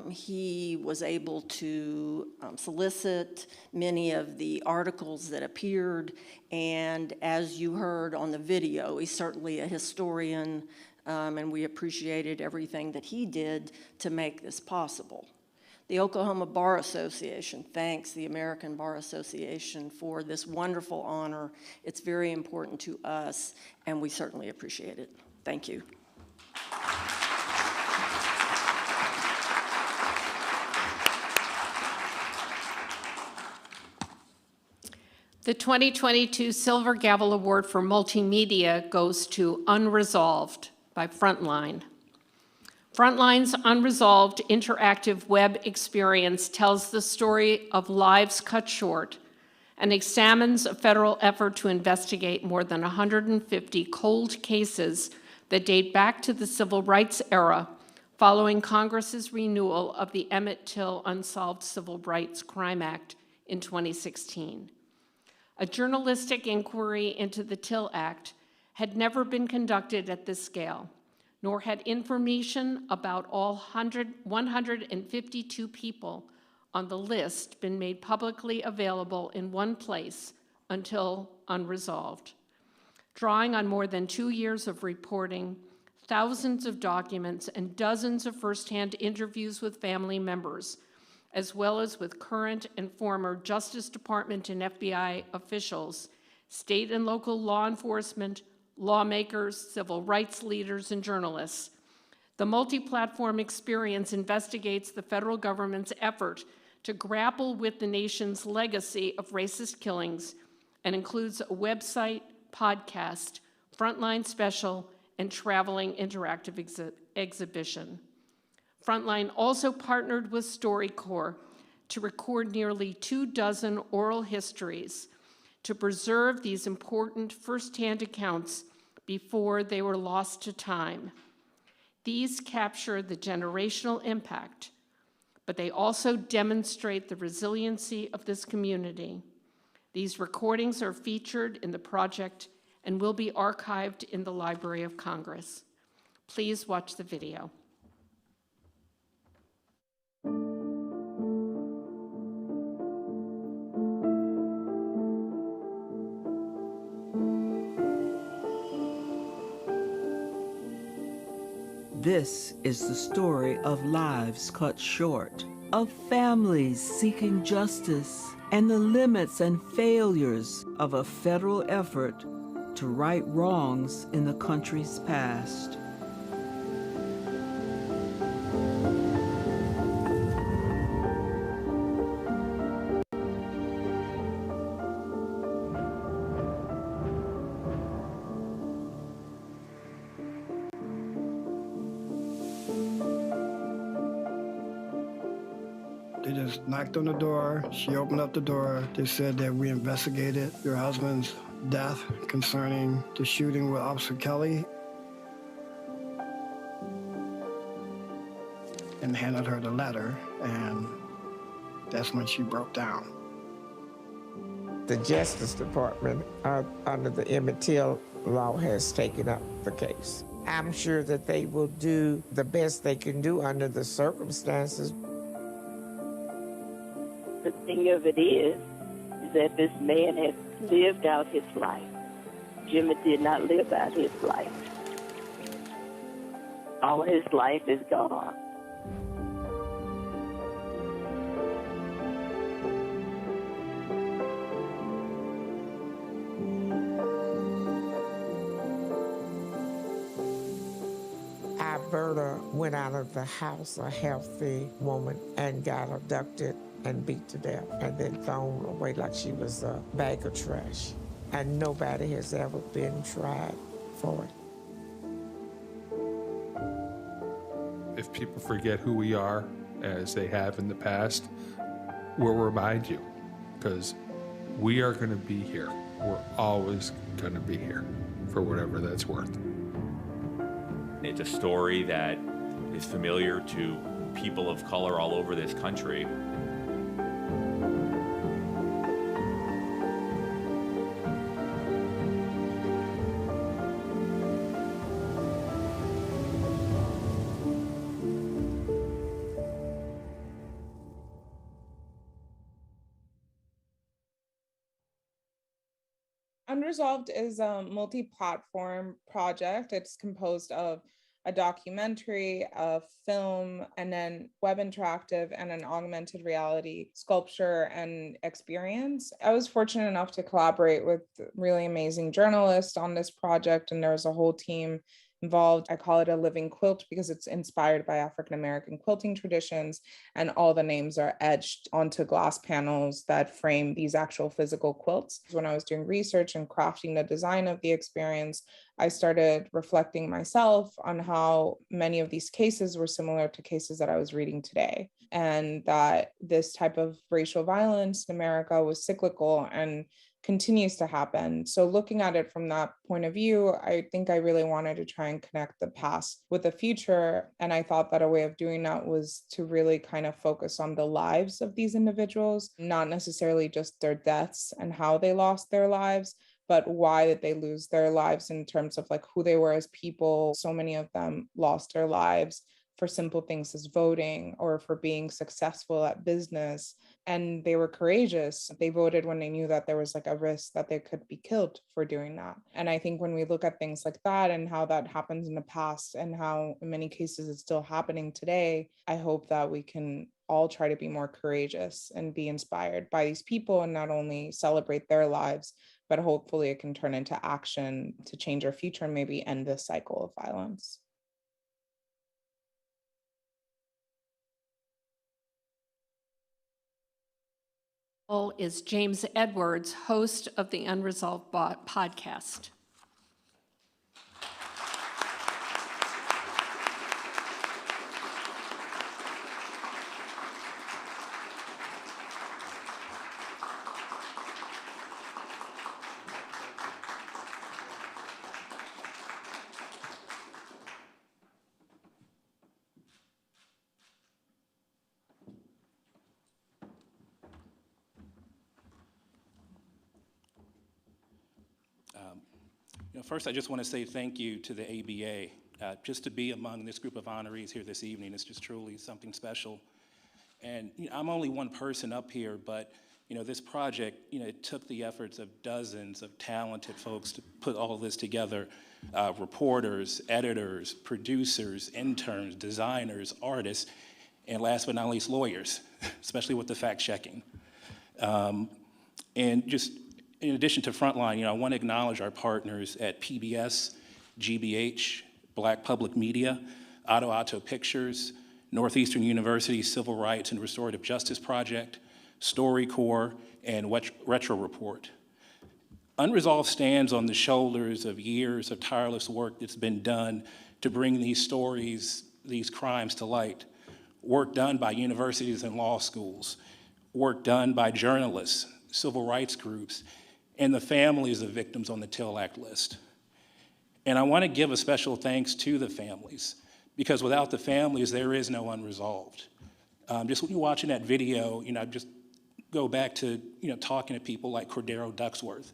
Speaker 2: He was able to solicit many of the articles that appeared, and as you heard on the video, he's certainly a historian, and we appreciated everything that he did to make this possible. The Oklahoma Bar Association thanks the American Bar Association for this wonderful honor. It's very important to us, and we certainly appreciate it. Thank you.
Speaker 1: The 2022 Silver Gavel Award for Multimedia goes to Unresolved by Frontline. Frontline's Unresolved interactive web experience tells the story of lives cut short and examines a federal effort to investigate more than 150 cold cases that date back to the civil rights era following Congress's renewal of the Emmett Till Unsolved Civil Rights Crime Act in 2016. A journalistic inquiry into the Till Act had never been conducted at this scale, nor had information about all 152 people on the list been made publicly available in one place until Unresolved. Drawing on more than 2 years of reporting, thousands of documents, and dozens of firsthand interviews with family members, as well as with current and former Justice Department and FBI officials, state and local law enforcement, lawmakers, civil rights leaders, and journalists. The multi-platform experience investigates the federal government's effort to grapple with the nation's legacy of racist killings and includes a website, podcast, Frontline special, and traveling interactive exhibition. Frontline also partnered with StoryCorps to record nearly 24 oral histories to preserve these important firsthand accounts before they were lost to time. These capture the generational impact, but they also demonstrate the resiliency of this community. These recordings are featured in the project and will be archived in the Library of Congress. Please watch the video.
Speaker 3: This is the story of lives cut short, of families seeking justice, and the limits and failures of a federal effort to right wrongs in the country's past.
Speaker 22: They just knocked on the door. She opened up the door. They said that we investigated your husband's death concerning the shooting with Officer Kelly, and handed her the letter, and that's when she broke down.
Speaker 23: The Justice Department, under the Emmett Till law, has taken up the case. I'm sure that they will do the best they can do under the circumstances.
Speaker 24: The thing of it is that this man has lived out his life. Jimmy did not live out his life. All his life is gone.
Speaker 23: Alberta went out of the house a healthy woman and got abducted and beat to death and then thrown away like she was a bag of trash. And nobody has ever been tried for it.
Speaker 25: If people forget who we are, as they have in the past, we'll remind you, because we are going to be here. We're always going to be here, for whatever that's worth.
Speaker 26: It's a story that is familiar to people of color all over this country.
Speaker 27: Unresolved is a multi-platform project. It's composed of a documentary, a film, and then web interactive and an augmented reality sculpture and experience. I was fortunate enough to collaborate with really amazing journalists on this project, and there was a whole team involved. I call it a living quilt because it's inspired by African American quilting traditions, and all the names are etched onto glass panels that frame these actual physical quilts. When I was doing research and crafting the design of the experience, I started reflecting myself on how many of these cases were similar to cases that I was reading today, and that this type of racial violence in America was cyclical and continues to happen. So looking at it from that point of view, I think I really wanted to try and connect the past with the future. And I thought that a way of doing that was to really kind of focus on the lives of these individuals, not necessarily just their deaths and how they lost their lives, but why did they lose their lives in terms of like who they were as people. So many of them lost their lives for simple things as voting or for being successful at business. And they were courageous. They voted when they knew that there was like a risk that they could be killed for doing that. And I think when we look at things like that and how that happens in the past and how in many cases it's still happening today, I hope that we can all try to be more courageous and be inspired by these people and not only celebrate their lives, but hopefully it can turn into action to change our future and maybe end this cycle of violence.
Speaker 1: Is James Edwards, host of the Unresolved podcast.
Speaker 28: First, I just want to say thank you to the ABA. Just to be among this group of honorees here this evening is just truly something special. And I'm only one person up here, but This project, it took the efforts of dozens of talented folks to put all this together, reporters, editors, producers, interns, designers, artists, and last but not least, lawyers, especially with the fact-checking. And just in addition to Frontline, I want to acknowledge our partners at PBS, GBH, Black Public Media, Otto Otto Pictures, Northeastern University Civil Rights and Restorative Justice Project, StoryCorps, and Retro Report. Unresolved stands on the shoulders of years of tireless work that's been done to bring these stories, these crimes to light. Work done by universities and law schools, work done by journalists, civil rights groups, and the families of victims on the Till Act list. And I want to give a special thanks to the families, because without the families, there is no unresolved. Just when you're watching that video, just go back to, talking to people like Cordero Ducksworth,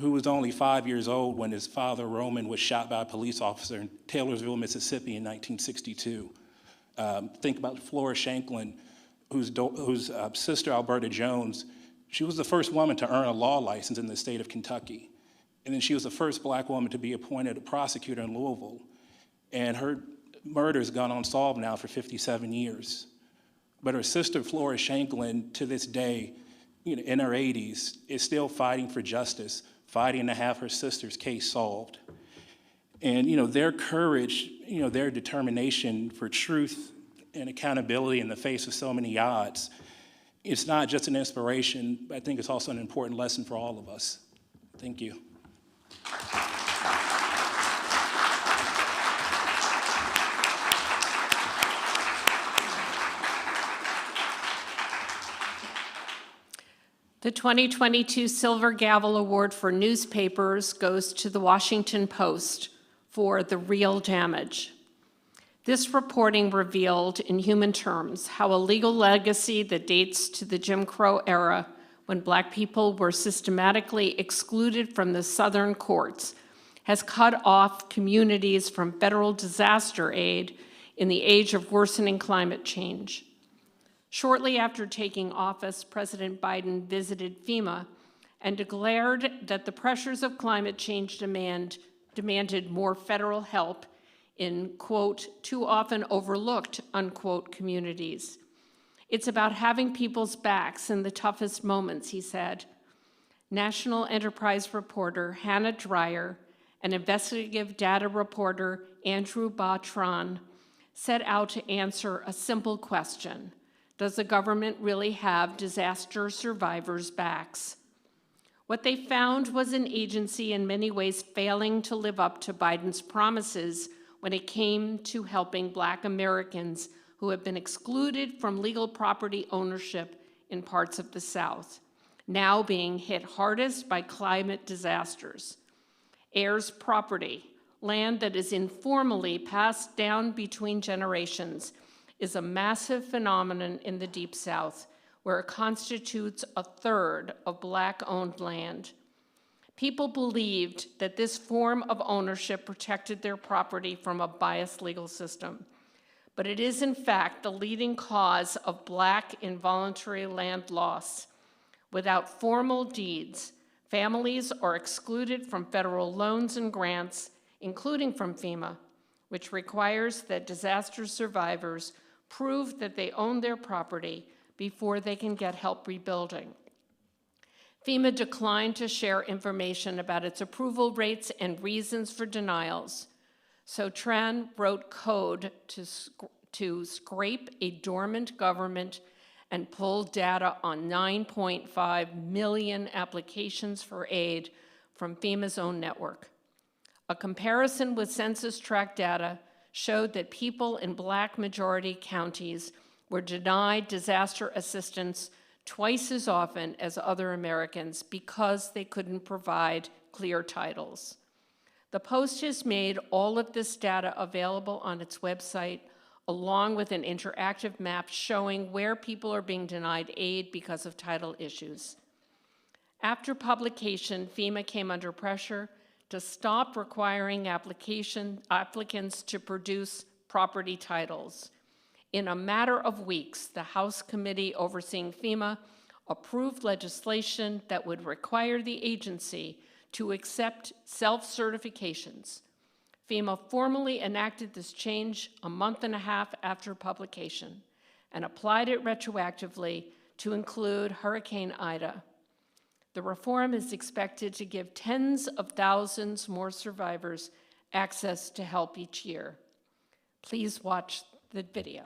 Speaker 28: who was only 5 years old when his father, Roman, was shot by a police officer in Taylorsville, Mississippi in 1962. Think about Flora Shanklin, whose sister, Alberta Jones, she was the first woman to earn a law license in the state of Kentucky. And then she was the first Black woman to be appointed a prosecutor in Louisville. And her murder's gone unsolved now for 57 years. But her sister, Flora Shanklin, to this day, in her 80s, is still fighting for justice, fighting to have her sister's case solved. And, their courage, their determination for truth and accountability in the face of so many odds, it's not just an inspiration, but I think it's also an important lesson for all of us. Thank you.
Speaker 1: The 2022 Silver Gavel Award for newspapers goes to the Washington Post for The Real Damage. This reporting revealed in human terms how a legal legacy that dates to the Jim Crow era, when Black people were systematically excluded from the Southern courts, has cut off communities from federal disaster aid in the age of worsening climate change. Shortly after taking office, President Biden visited FEMA and declared that the pressures of climate change demanded more federal help in, quote, too often overlooked, unquote, communities. It's about having people's backs in the toughest moments, he said. National Enterprise reporter Hannah Dreyer and investigative data reporter Andrew Bautron set out to answer a simple question. Does the government really have disaster survivors' backs? What they found was an agency in many ways failing to live up to Biden's promises when it came to helping Black Americans who have been excluded from legal property ownership in parts of the South, now being hit hardest by climate disasters. Heirs property, land that is informally passed down between generations, is a massive phenomenon in the Deep South, where it constitutes a third of Black-owned land. People believed that this form of ownership protected their property from a biased legal system, but it is in fact the leading cause of Black involuntary land loss. Without formal deeds, families are excluded from federal loans and grants, including from FEMA, which requires that disaster survivors prove that they own their property before they can get help rebuilding. FEMA declined to share information about its approval rates and reasons for denials, so Tran wrote code to scrape a dormant government and pull data on 9.5 million applications for aid from FEMA's own network. A comparison with census tract data showed that people in Black majority counties were denied disaster assistance twice as often as other Americans because they couldn't provide clear titles. The Post has made all of this data available on its website, along with an interactive map showing where people are being denied aid because of title issues. After publication, FEMA came under pressure to stop requiring applicants to produce property titles. In a matter of weeks, the House committee overseeing FEMA approved legislation that would require the agency to accept self-certifications. FEMA formally enacted this change a month and a half after publication and applied it retroactively to include Hurricane Ida. The reform is expected to give tens of thousands more survivors access to help each year. Please watch the video.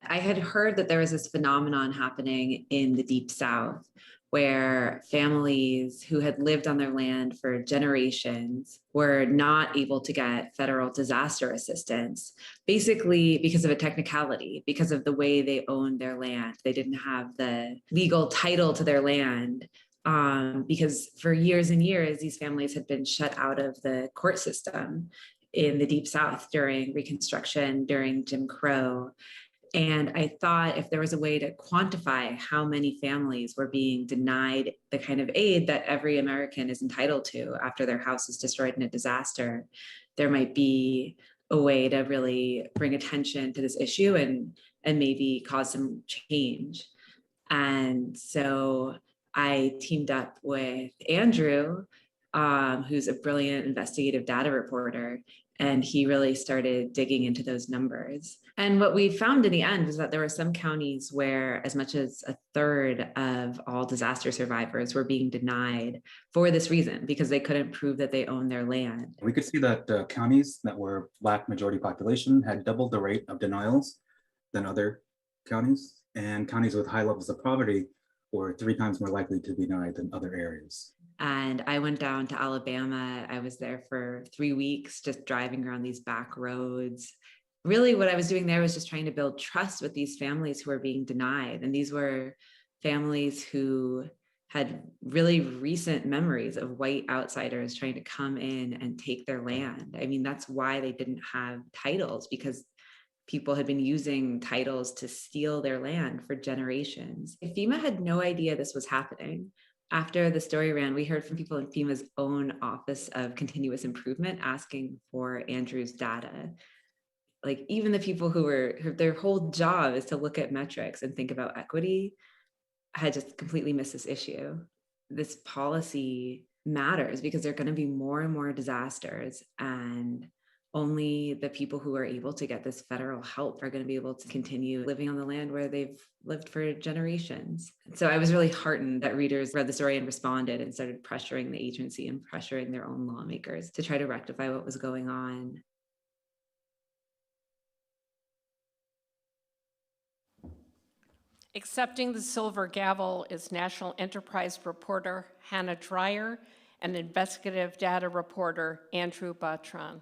Speaker 4: I had heard that there was this phenomenon happening in the Deep South where families who had lived on their land for generations were not able to get federal disaster assistance, basically because of a technicality, because of the way they owned their land. They didn't have the legal title to their land. Because for years and years, these families had been shut out of the court system in the Deep South during Reconstruction, during Jim Crow. And I thought if there was a way to quantify how many families were being denied the kind of aid that every American is entitled to after their house is destroyed in a disaster, there might be a way to really bring attention to this issue and maybe cause some change. And so I teamed up with Andrew, who's a brilliant investigative data reporter, and he really started digging into those numbers. And what we found in the end was that there were some counties where as much as a third of all disaster survivors were being denied for this reason, because they couldn't prove that they owned their land.
Speaker 5: We could see that counties that were Black majority population had doubled the rate of denials than other counties, and counties with high levels of poverty were 3 times more likely to be denied than other areas.
Speaker 4: And I went down to Alabama. I was there for 3 weeks, just driving around these back roads. Really what I was doing there was just trying to build trust with these families who were being denied. And these were families who had really recent memories of white outsiders trying to come in and take their land. I mean, that's why they didn't have titles, because people had been using titles to steal their land for generations. FEMA had no idea this was happening. After the story ran, we heard from people in FEMA's own Office of Continuous Improvement asking for Andrew's data. Like even the people who their whole job is to look at metrics and think about equity had just completely missed this issue. This policy matters because there are going to be more and more disasters, and only the people who are able to get this federal help are going to be able to continue living on the land where they've lived for generations. So I was really heartened that readers read the story and responded and started pressuring the agency and pressuring their own lawmakers to try to rectify what was going on.
Speaker 1: Accepting the Silver Gavel is National Enterprise reporter Hannah Dreyer and investigative data reporter Andrew Batran.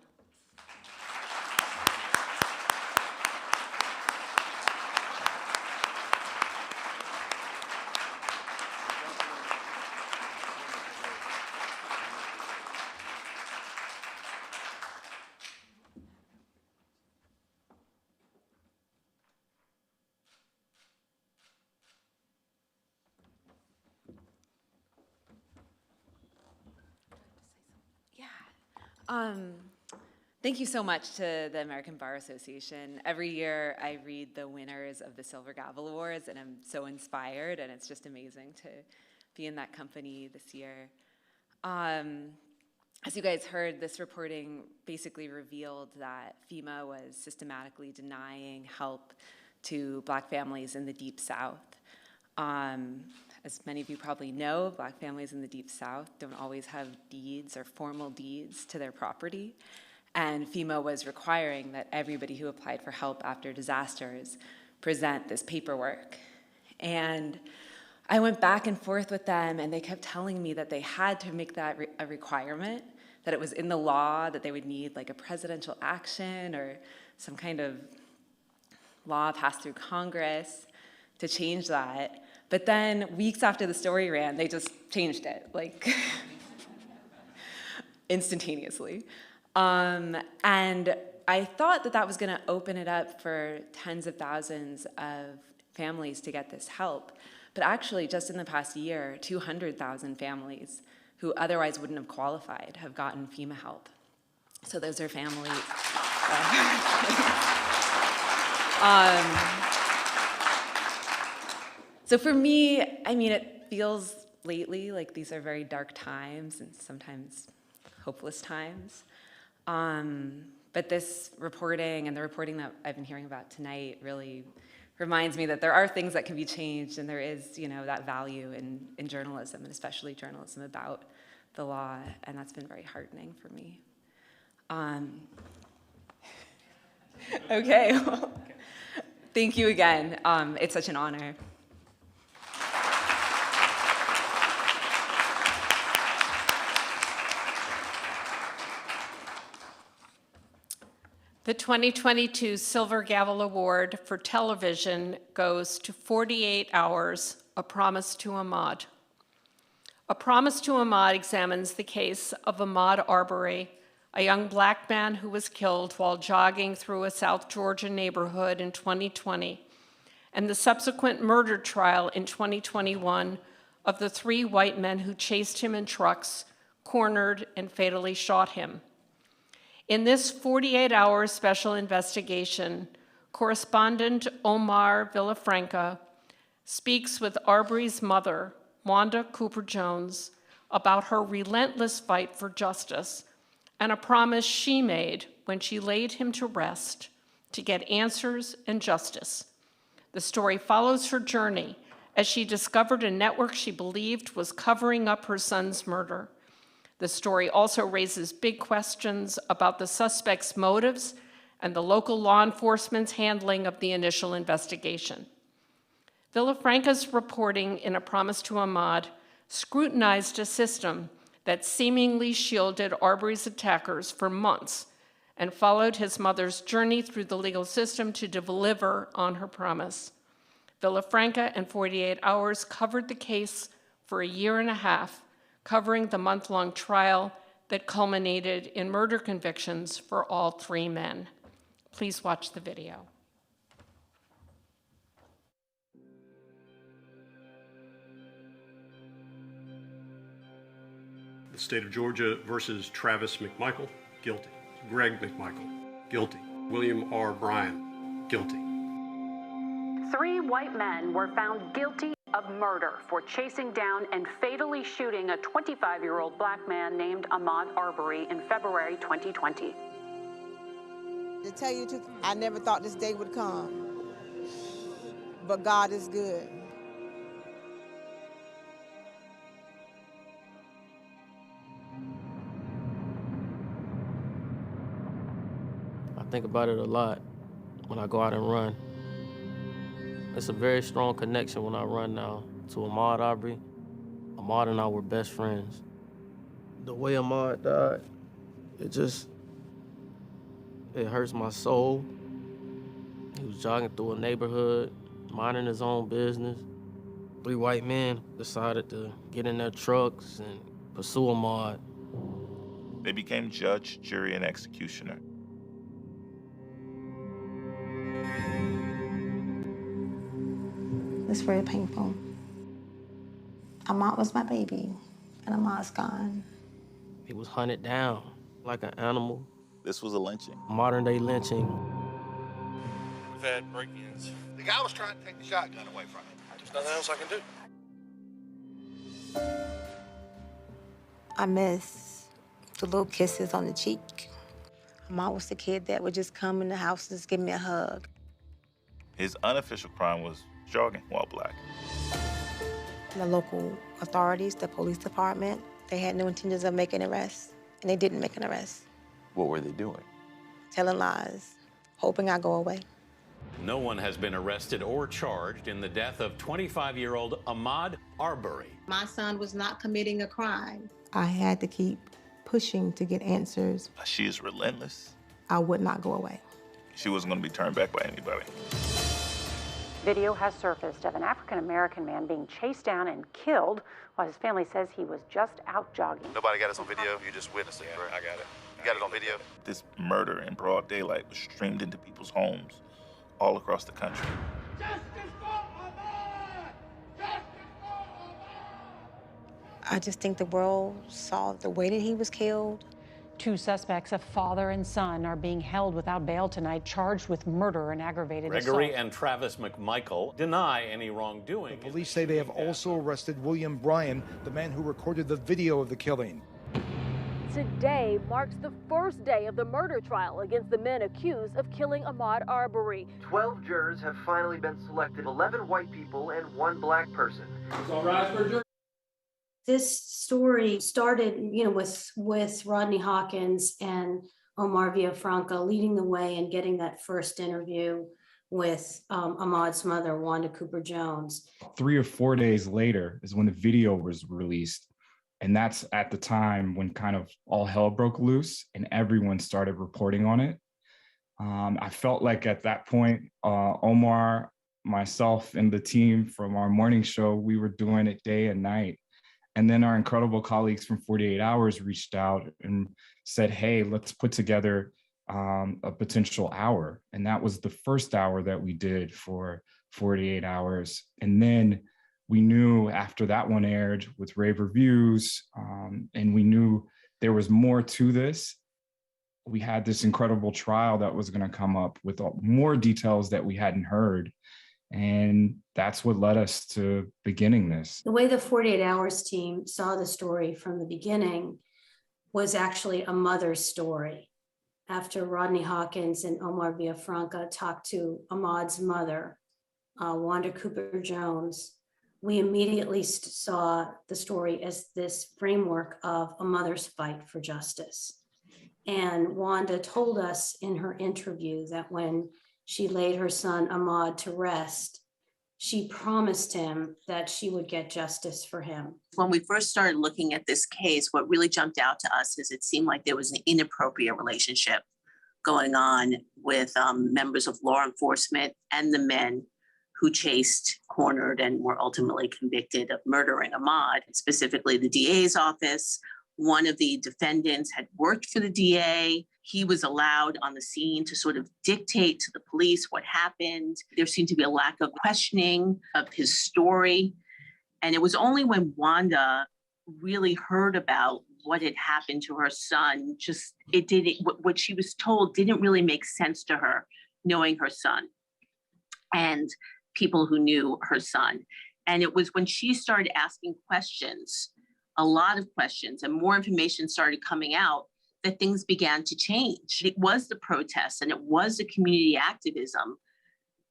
Speaker 6: Thank you so much to the American Bar Association. Every year I read the winners of the Silver Gavel Awards and I'm so inspired, and it's just amazing to be in that company this year. As you guys heard, this reporting basically revealed that FEMA was systematically denying help to Black families in the Deep South. As many of you probably know, Black families in the Deep South don't always have deeds or formal deeds to their property. And FEMA was requiring that everybody who applied for help after disasters present this paperwork. And I went back and forth with them, and they kept telling me that they had to make that a requirement, that it was in the law, that they would need like a presidential action or some kind of law passed through Congress to change that. But then weeks after the story ran, they just changed it, like instantaneously. And I thought that that was going to open it up for tens of thousands of families to get this help. But actually, just in the past year, 200,000 families who otherwise wouldn't have qualified have gotten FEMA help. So those are families. So for me, I mean, it feels lately like these are very dark times and sometimes hopeless times. But this reporting and the reporting that I've been hearing about tonight really reminds me that there are things that can be changed, and there is, that value in journalism, and especially journalism about the law, and that's been very heartening for me. Okay, well, thank you again. It's such an honor.
Speaker 1: The 2022 Silver Gavel Award for television goes to 48 Hours, A Promise to Ahmaud. A Promise to Ahmaud examines the case of Ahmaud Arbery, a young black man who was killed while jogging through a South Georgia neighborhood in 2020, and the subsequent murder trial in 2021 of the 3 white men who chased him in trucks, cornered, and fatally shot him. In this 48-hour special investigation, correspondent Omar Villafranca speaks with Arbery's mother, Wanda Cooper Jones, about her relentless fight for justice and a promise she made when she laid him to rest to get answers and justice. The story follows her journey as she discovered a network she believed was covering up her son's murder. The story also raises big questions about the suspect's motives and the local law enforcement's handling of the initial investigation. Villafranca's reporting in A Promise to Ahmaud scrutinized a system that seemingly shielded Arbery's attackers for months and followed his mother's journey through the legal system to deliver on her promise. Villafranca and 48 Hours covered the case for a year and a half, covering the month-long trial that culminated in murder convictions for all 3 men. Please watch the video.
Speaker 7: The state of Georgia versus Travis McMichael, guilty. Greg McMichael, guilty. William R. Bryan, guilty.
Speaker 9: 3 white men were found guilty of murder for chasing down and fatally shooting a 25-year-old black man named Ahmaud Arbery in February 2020.
Speaker 10: To tell you the truth, I never thought this day would come, but God is good.
Speaker 11: I think about it a lot when I go out and run. It's a very strong connection when I run now to Ahmaud Arbery. Ahmaud and I were best friends. The way Ahmaud died, it hurts my soul. He was jogging through a neighborhood, minding his own business. 3 white men decided to get in their trucks and pursue Ahmaud.
Speaker 12: They became judge, jury, and executioner.
Speaker 13: It's very painful. Ahmaud was my baby, and Ahmaud's gone.
Speaker 11: He was hunted down like an animal.
Speaker 12: This was a lynching.
Speaker 11: Modern-day lynching.
Speaker 14: We've had break-ins. The guy was trying to take the shotgun away from him. There's nothing else I can do.
Speaker 13: I miss the little kisses on the cheek. Ahmaud was the kid that would just come in the house and just give me a hug.
Speaker 12: His unofficial crime was jogging while black.
Speaker 13: The local authorities, the police department, they had no intentions of making an arrest, and they didn't make an arrest.
Speaker 12: What were they doing?
Speaker 13: Telling lies, hoping I go away.
Speaker 15: No one has been arrested or charged in the death of 25-year-old Ahmaud Arbery.
Speaker 13: My son was not committing a crime. I had to keep pushing to get answers.
Speaker 12: She is relentless.
Speaker 13: I would not go away.
Speaker 12: She wasn't going to be turned back by anybody.
Speaker 9: Video has surfaced of an African-American man being chased down and killed while his family says he was just out jogging.
Speaker 14: Nobody got us on video. You just witnessed it, bro. I got it. You got it on video.
Speaker 12: This murder in broad daylight was streamed into people's homes all across the country.
Speaker 13: I just think the world saw the way that he was killed,
Speaker 9: Two suspects, a father and son, are being held without bail tonight, charged with murder and aggravated
Speaker 15: Gregory
Speaker 9: assault.
Speaker 15: and Travis McMichael deny any wrongdoing.
Speaker 2: The police say they have also arrested William Bryan, the man who recorded the video of the killing.
Speaker 8: Today marks the first day of the murder trial against the men accused of killing Ahmaud Arbery.
Speaker 16: 12 jurors have finally been selected, 11 white people and 1 black person.
Speaker 17: This story started, with Rodney Hawkins and Omar Villafranca leading the way and getting that first interview with Ahmaud's mother, Wanda Cooper Jones.
Speaker 18: 3 or 4 days later is when the video was released. And that's at the time when kind of all hell broke loose and everyone started reporting on it. I felt like at that point, Omar, myself, and the team from our morning show, we were doing it day and night. And then our incredible colleagues from 48 Hours reached out and said, hey, let's put together a potential hour. And that was the first hour that we did for 48 Hours. And then we knew after that one aired with rave reviews, and we knew there was more to this. We had this incredible trial that was going to come up with more details that we hadn't heard. And that's what led us to beginning this.
Speaker 17: The way the 48 Hours team saw the story from the beginning was actually a mother's story. After Rodney Hawkins and Omar Villafranca talked to Ahmaud's mother, Wanda Cooper Jones, we immediately saw the story as this framework of a mother's fight for justice. And Wanda told us in her interview that when she laid her son Ahmaud to rest, she promised him that she would get justice for him.
Speaker 19: When we first started looking at this case, what really jumped out to us is it seemed like there was an inappropriate relationship going on with members of law enforcement and the men who chased, cornered, and were ultimately convicted of murdering Ahmaud, specifically the DA's office. One of the defendants had worked for the DA. He was allowed on the scene to sort of dictate to the police what happened. There seemed to be a lack of questioning of his story. And it was only when Wanda really heard about what had happened to her son, what she was told didn't really make sense to her, knowing her son and people who knew her son. And it was when she started asking questions, a lot of questions, and more information started coming out, that things began to change. It was the protests and it was the community activism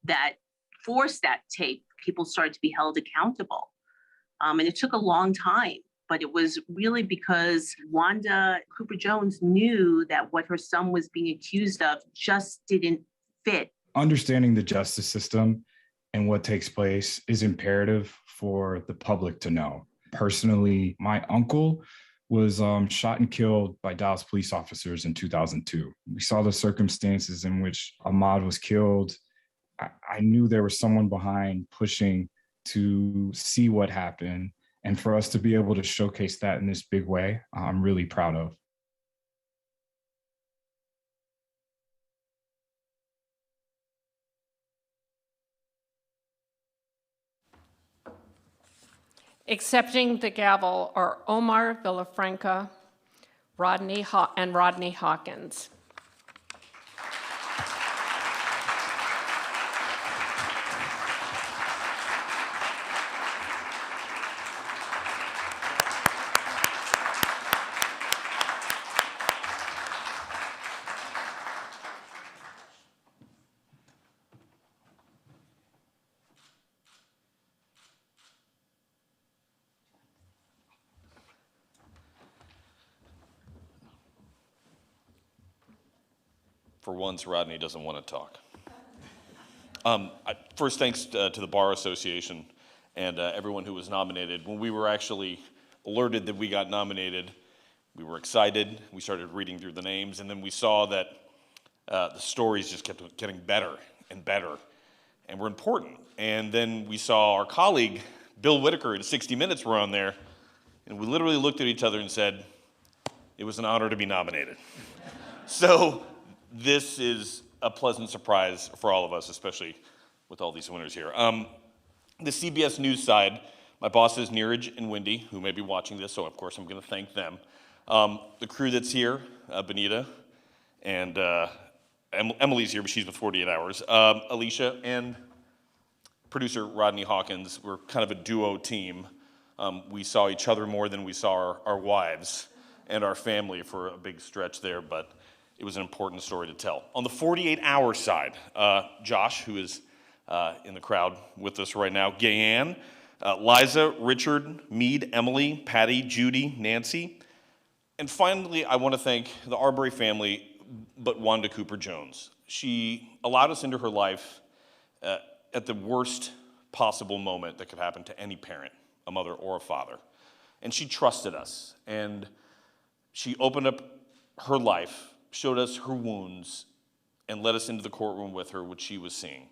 Speaker 19: that forced that tape. People started to be held accountable. And it took a long time, but it was really because Wanda Cooper Jones knew that what her son was being accused of just didn't fit.
Speaker 18: Understanding the justice system and what takes place is imperative for the public to know. Personally, my uncle was shot and killed by Dallas police officers in 2002. We saw the circumstances in which Ahmaud was killed. I knew there was someone behind pushing to see what happened. And for us to be able to showcase that in this big way, I'm really proud of.
Speaker 1: Accepting the gavel are Omar Villafranca, Rodney Hawkins.
Speaker 20: For once, Rodney doesn't want to talk. First, thanks to the Bar Association and everyone who was nominated. When we were actually alerted that we got nominated, we were excited. We started reading through the names, and then we saw that the stories just kept getting better and better and were important. And then we saw our colleague, Bill Whitaker, in 60 Minutes were on there, and we literally looked at each other and said, it was an honor to be nominated. So this is a pleasant surprise for all of us, especially with all these winners here. The CBS News side, my bosses Neeraj and Wendy, who may be watching this, so of course I'm going to thank them. The crew that's here, Benita, and Emily's here, but she's with 48 Hours. Alicia and producer Rodney Hawkins were kind of a duo team. We saw each other more than we saw our wives and our family for a big stretch there, but it was an important story to tell. On the 48-hour side, Josh, who is in the crowd with us right now, Gayanne, Liza, Richard, Mead, Emily, Patty, Judy, Nancy. And finally, I want to thank the Arbery family, but Wanda Cooper Jones. She allowed us into her life at the worst possible moment that could happen to any parent, a mother or a father. And she trusted us, and she opened up her life, showed us her wounds, and led us into the courtroom with her, which she was seeing.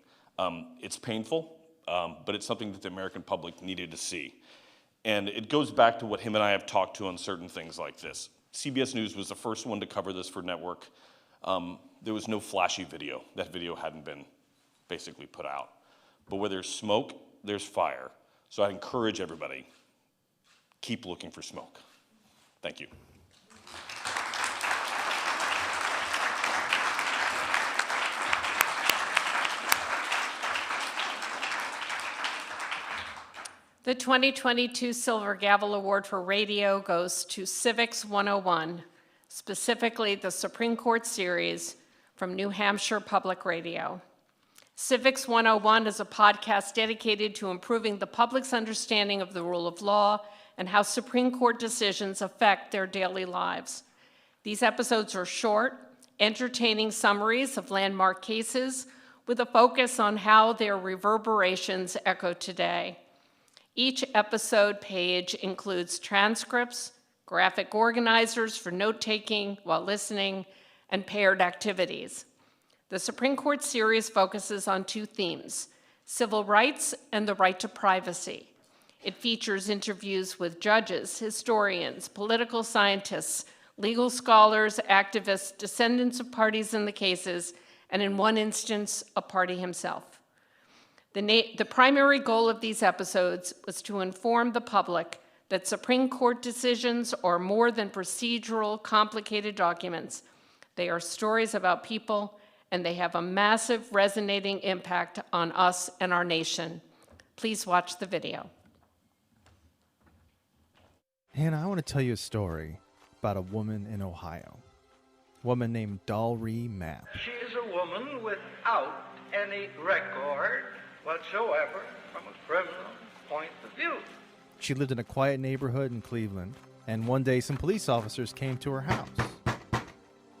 Speaker 20: It's painful, but it's something that the American public needed to see. And it goes back to what him and I have talked to on certain things like this. CBS News was the first one to cover this for network. There was no flashy video. That video hadn't been basically put out. But where there's smoke, there's fire. So I encourage everybody, keep looking for smoke. Thank you.
Speaker 1: The 2022 Silver Gavel Award for Radio goes to Civics 101, specifically the Supreme Court series from New Hampshire Public Radio. Civics 101 is a podcast dedicated to improving the public's understanding of the rule of law and how Supreme Court decisions affect their daily lives. These episodes are short, entertaining summaries of landmark cases with a focus on how their reverberations echo today. Each episode page includes transcripts, graphic organizers for note-taking while listening, and paired activities. The Supreme Court series focuses on two themes: civil rights and the right to privacy. It features interviews with judges, historians, political scientists, legal scholars, activists, descendants of parties in the cases, and in one instance, a party himself. The primary goal of these episodes was to inform the public that Supreme Court decisions are more than procedural, complicated documents. They are stories about people, and they have a massive resonating impact on us and our nation. Please watch the video.
Speaker 3: Hannah, I want to tell you a story about a woman in Ohio. A woman named Dalree Mapp.
Speaker 21: She is a woman without any record whatsoever from a criminal point of view.
Speaker 3: She lived in a quiet neighborhood in Cleveland, and one day some police officers came to her house.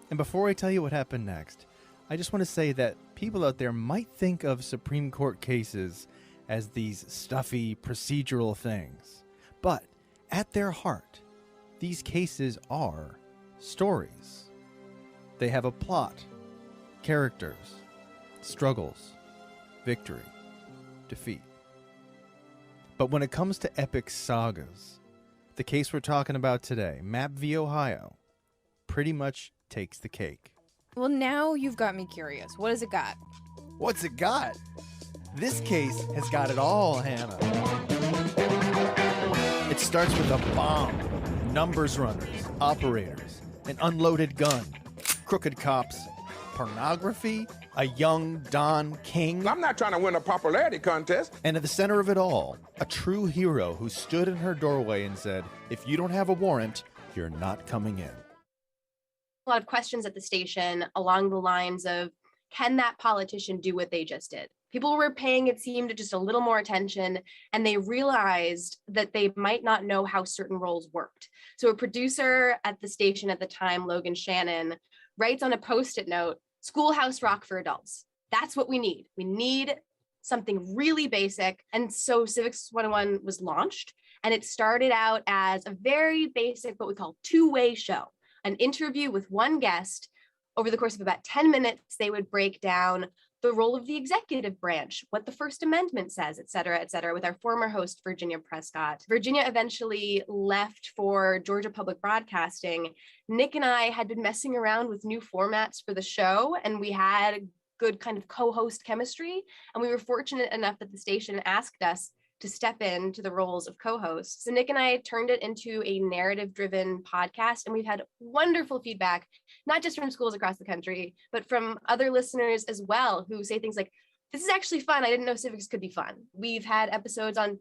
Speaker 3: And before I tell you what happened next, I just want to say that people out there might think of Supreme Court cases as these stuffy procedural things. But at their heart, these cases are stories. They have a plot, characters, struggles, victory, defeat. But when it comes to epic sagas, the case we're talking about today, Mapp v. Ohio, pretty much takes the cake.
Speaker 22: Well, now you've got me curious. What has it got?
Speaker 3: What's it got? This case has got it all, Hannah. It starts with a bomb, numbers runners, operators, an unloaded gun, crooked cops, pornography, a young Don King.
Speaker 23: I'm not trying to win a popularity contest.
Speaker 3: And at the center of it all, a true hero who stood in her doorway and said, if you don't have a warrant, you're not coming in.
Speaker 24: A lot of questions at the station along the lines of, can that politician do what they just did? People were paying, it seemed, just a little more attention, and they realized that they might not know how certain roles worked. So a producer at the station at the time, Logan Shannon, writes on a Post-it note, Schoolhouse Rock for adults. That's what we need. We need something really basic. And so Civics 101 was launched, and it started out as a very basic, what we call two-way show, an interview with one guest. Over the course of about 10 minutes, they would break down the role of the executive branch, what the First Amendment says, et cetera, with our former host, Virginia Prescott. Virginia eventually left for Georgia Public Broadcasting. Nick and I had been messing around with new formats for the show, and we had good kind of co-host chemistry. And we were fortunate enough that the station asked us to step into the roles of co-hosts. So Nick and I turned it into a narrative-driven podcast, and we've had wonderful feedback, not just from schools across the country, but from other listeners as well, who say things like, this is actually fun. I didn't know civics could be fun. We've had episodes on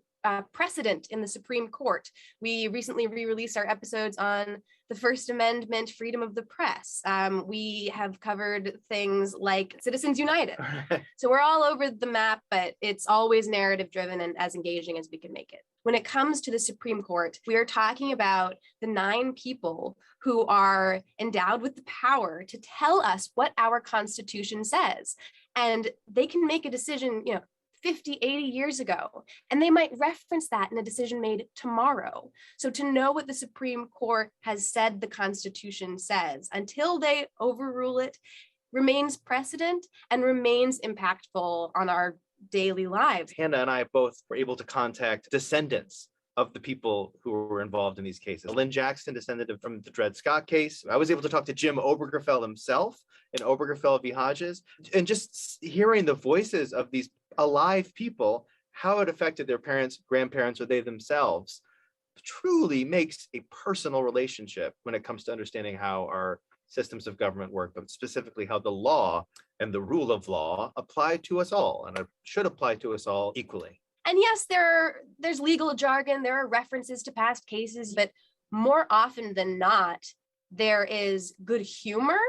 Speaker 24: precedent in the Supreme Court. We recently re-released our episodes on the First Amendment, freedom of the press. We have covered things like Citizens United. So we're all over the map, but it's always narrative driven and as engaging as we can make it. When it comes to the Supreme Court, we are talking about the 9 people who are endowed with the power to tell us what our Constitution says. And they can make a decision, 50, 80 years ago, and they might reference that in a decision made tomorrow. So to know what the Supreme Court has said the Constitution says until they overrule it remains precedent and remains impactful on our daily lives.
Speaker 4: Hannah and I both were able to contact descendants of the people who were involved in these cases. Lynn Jackson descended from the Dred Scott case. I was able to talk to Jim Obergefell himself in Obergefell v. Hodges, and just hearing the voices of these alive people, how it affected their parents, grandparents, or they themselves, truly makes a personal relationship when it comes to understanding how our systems of government work, but specifically how the law and the rule of law apply to us all, and should apply to us all equally.
Speaker 24: And yes, there's legal jargon, there are references to past cases, but more often than not, there is good humor.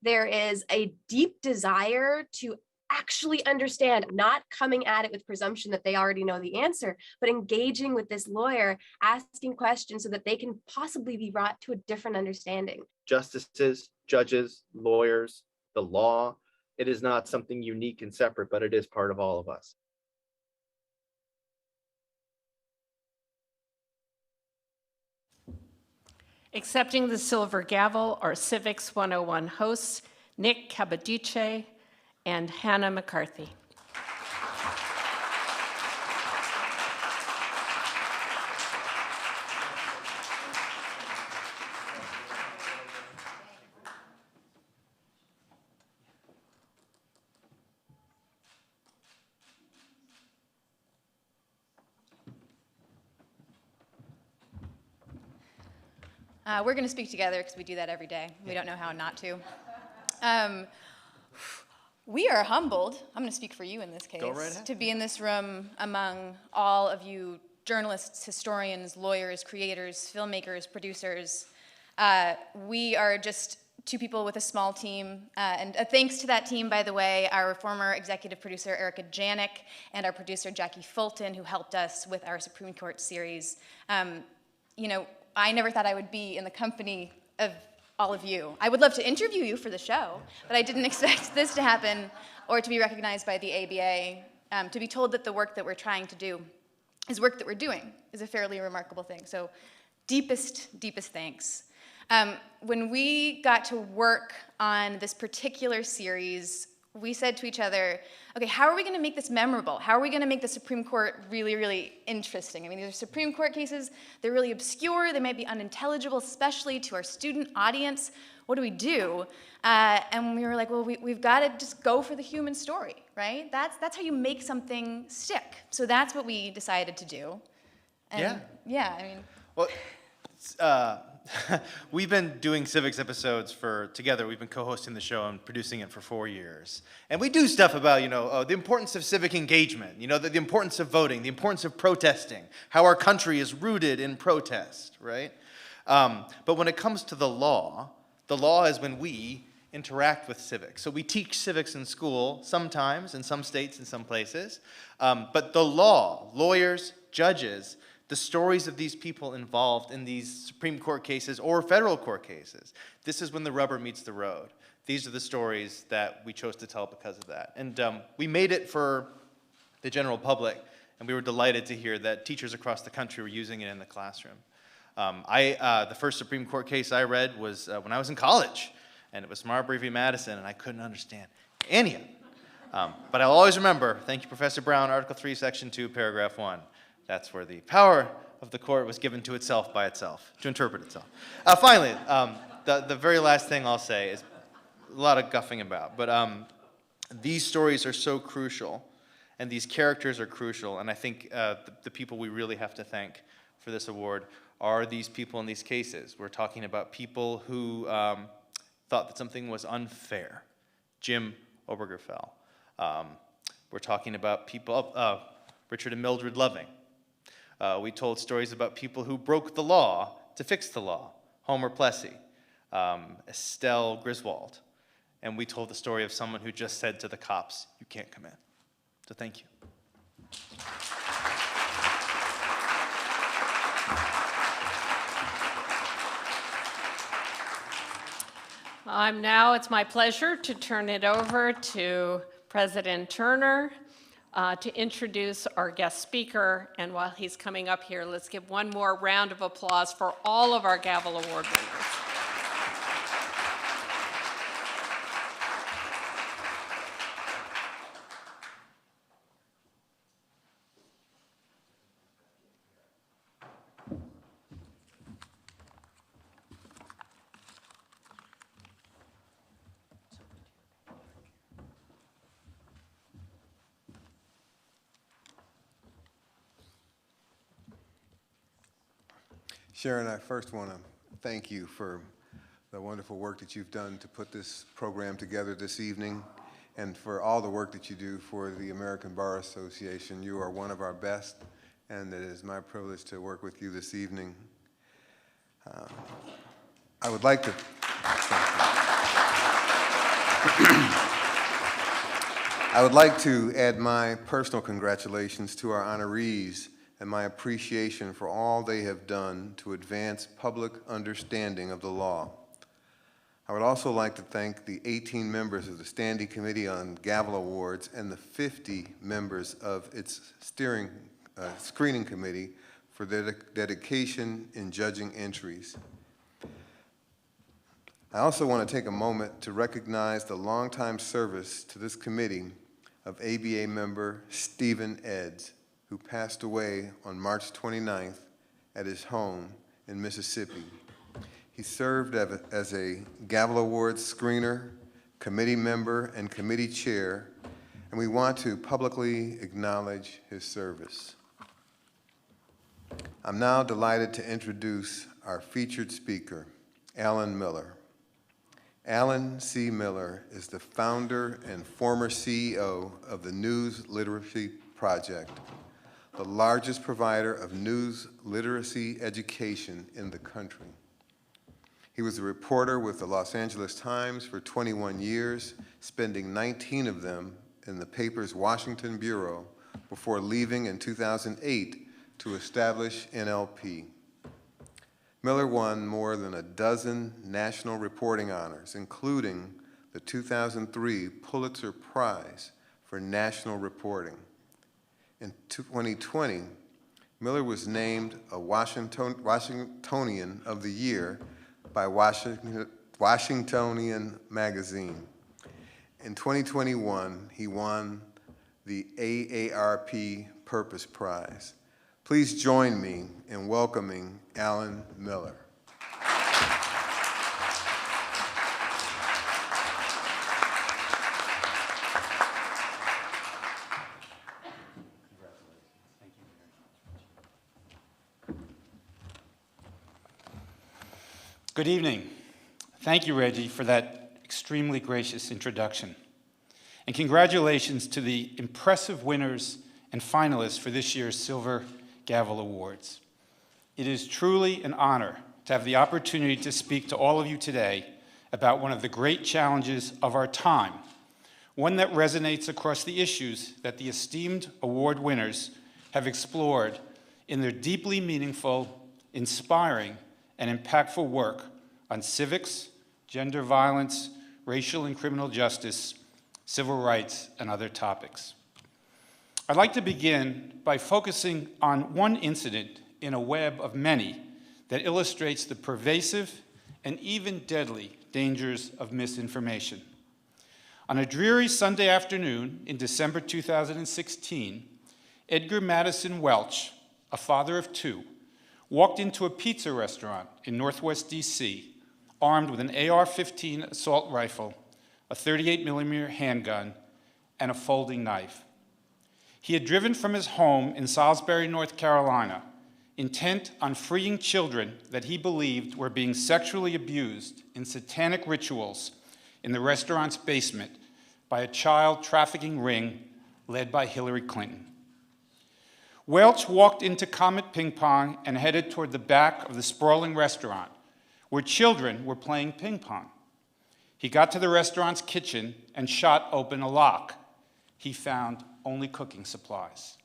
Speaker 24: There is a deep desire to actually understand, not coming at it with presumption that they already know the answer, but engaging with this lawyer, asking questions so that they can possibly be brought to a different understanding.
Speaker 4: Justices, judges, lawyers, the law, it is not something unique and separate, but it is part of all of us.
Speaker 1: Accepting the Silver Gavel are Civics 101 hosts Nick Cabadice and Hannah McCarthy.
Speaker 22: We're going to speak together because we do that every day. We don't know how not to. We are humbled, I'm going to speak for you in this case, to be in this room among all of you journalists, historians, lawyers, creators, filmmakers, producers. We are just 2 people with a small team, and thanks to that team, by the way, our former executive producer, Erica Janik, and our producer, Jackie Fulton, who helped us with our Supreme Court series. I never thought I would be in the company of all of you. I would love to interview you for the show, but I didn't expect this to happen or to be recognized by the ABA. To be told that the work that we're trying to do is work that we're doing is a fairly remarkable thing. So deepest thanks. When we got to work on this particular series, we said to each other, okay, how are we going to make this memorable? How are we going to make the Supreme Court really, really interesting? I mean, these are Supreme Court cases. They're really obscure. They might be unintelligible, especially to our student audience. What do we do? And we were like, well, we've got to just go for the human story, right? That's how you make something stick. So that's what we decided to do. And
Speaker 3: Well, we've been doing civics episodes together. We've been co-hosting the show and producing it for 4 years. And we do stuff about, the importance of civic engagement, the importance of voting, the importance of protesting, how our country is rooted in protest, right? But when it comes to the law is when we interact with civics. So we teach civics in school sometimes, in some states, in some places. But the law, lawyers, judges, the stories of these people involved in these Supreme Court cases or federal court cases. This is when the rubber meets the road. These are the stories that we chose to tell because of that. And we made it for the general public, and we were delighted to hear that teachers across the country were using it in the classroom. The first Supreme Court case I read was when I was in college, and it was Marbury v. Madison, and I couldn't understand any of it. But I'll always remember, thank you, Professor Brown, Article 3, Section 2, Paragraph 1. That's where the power of the court was given to itself by itself, to interpret itself. Finally, the very last thing I'll say is a lot of guffing about, but these stories are so crucial And these characters are crucial, and I think the people we really have to thank for this award are these people in these cases. We're talking about people who thought that something was unfair. Jim Obergefell. We're talking about people, Richard and Mildred Loving. We told stories about people who broke the law to fix the law. Homer Plessy, Estelle Griswold. And we told the story of someone who just said to the cops, "You can't come in." So thank you.
Speaker 1: It's my pleasure to turn it over to President Turner to introduce our guest speaker. And while he's coming up here, let's give one more round of applause for all of our Gavel Award winners.
Speaker 5: Sharon, I first want to thank you for the wonderful work that you've done to put this program together this evening, and for all the work that you do for the American Bar Association. You are one of our best, and it is my privilege to work with you this evening. I would like to add my personal congratulations to our honorees and my appreciation for all they have done to advance public understanding of the law. I would also like to thank the 18 members of the Standing Committee on Gavel Awards and the 50 members of its screening committee for their dedication in judging entries. I also want to take a moment to recognize the longtime service to this committee of ABA member Stephen Edds, who passed away on March 29th at his home in Mississippi. He served as a Gavel Awards screener, committee member, and committee chair, and we want to publicly acknowledge his service. I'm now delighted to introduce our featured speaker, Alan Miller. Alan C. Miller is the founder and former CEO of the News Literacy Project, the largest provider of news literacy education in the country. He was a reporter with the Los Angeles Times for 21 years, spending 19 of them in the paper's Washington bureau before leaving in 2008 to establish NLP. Miller won more than a dozen national reporting honors, including the 2003 Pulitzer Prize for National Reporting. In 2020, Miller was named a Washingtonian of the Year by Washingtonian Magazine. In 2021, he won the AARP Purpose Prize. Please join me in welcoming Alan Miller.
Speaker 6: Good evening. Thank you, Reggie, for that extremely gracious introduction. And congratulations to the impressive winners and finalists for this year's Silver Gavel Awards. It is truly an honor to have the opportunity to speak to all of you today about one of the great challenges of our time, one that resonates across the issues that the esteemed award winners have explored in their deeply meaningful, inspiring, and impactful work on civics, gender violence, racial and criminal justice, civil rights, and other topics. I'd like to begin by focusing on one incident in a web of many that illustrates the pervasive and even deadly dangers of misinformation. On a dreary Sunday afternoon in December 2016, Edgar Madison Welch, a father of two, walked into a pizza restaurant in Northwest DC, armed with an AR-15 assault rifle, a 38mm handgun, and a folding knife. He had driven from his home in Salisbury, North Carolina, intent on freeing children that he believed were being sexually abused in satanic rituals in the restaurant's basement by a child trafficking ring led by Hillary Clinton. Welch walked into Comet Ping Pong and headed toward the back of the sprawling restaurant, where children were playing ping pong. He got to the restaurant's kitchen and shot open a lock. He found only cooking supplies.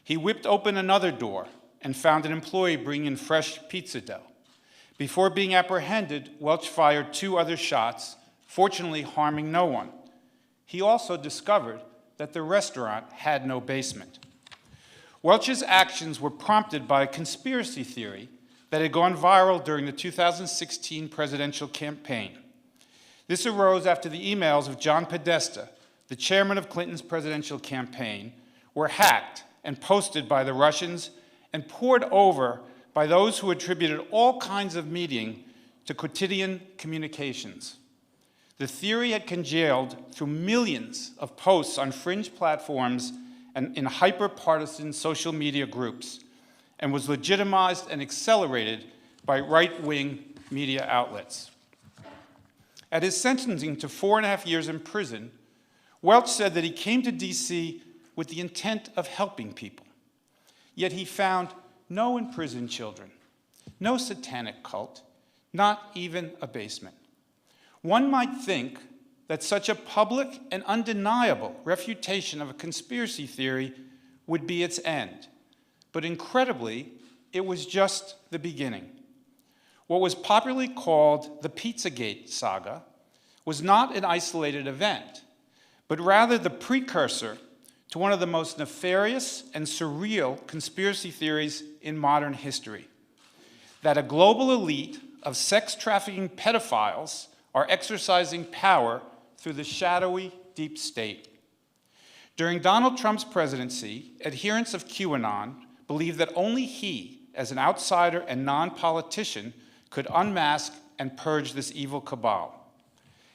Speaker 6: He whipped open another door and found an employee bringing in fresh pizza dough. Before being apprehended, Welch fired 2 other shots, fortunately harming no one. He also discovered that the restaurant had no basement. Welch's actions were prompted by a conspiracy theory that had gone viral during the 2016 presidential campaign. This arose after the emails of John Podesta, the chairman of Clinton's presidential campaign, were hacked and posted by the Russians and poured over by those who attributed all kinds of meaning to quotidian communications. The theory had congealed through millions of posts on fringe platforms and in hyper-partisan social media groups, and was legitimized and accelerated by right-wing media outlets. At his sentencing to 4.5 years in prison, Welch said that he came to D.C. with the intent of helping people. Yet he found no imprisoned children, no satanic cult, not even a basement. One might think that such a public and undeniable refutation of a conspiracy theory would be its end. But incredibly, it was just the beginning. What was popularly called the Pizzagate saga was not an isolated event, but rather the precursor to one of the most nefarious and surreal conspiracy theories in modern history, that a global elite of sex trafficking pedophiles are exercising power through the shadowy deep state. During Donald Trump's presidency, adherents of QAnon believed that only he, as an outsider and non-politician, could unmask and purge this evil cabal.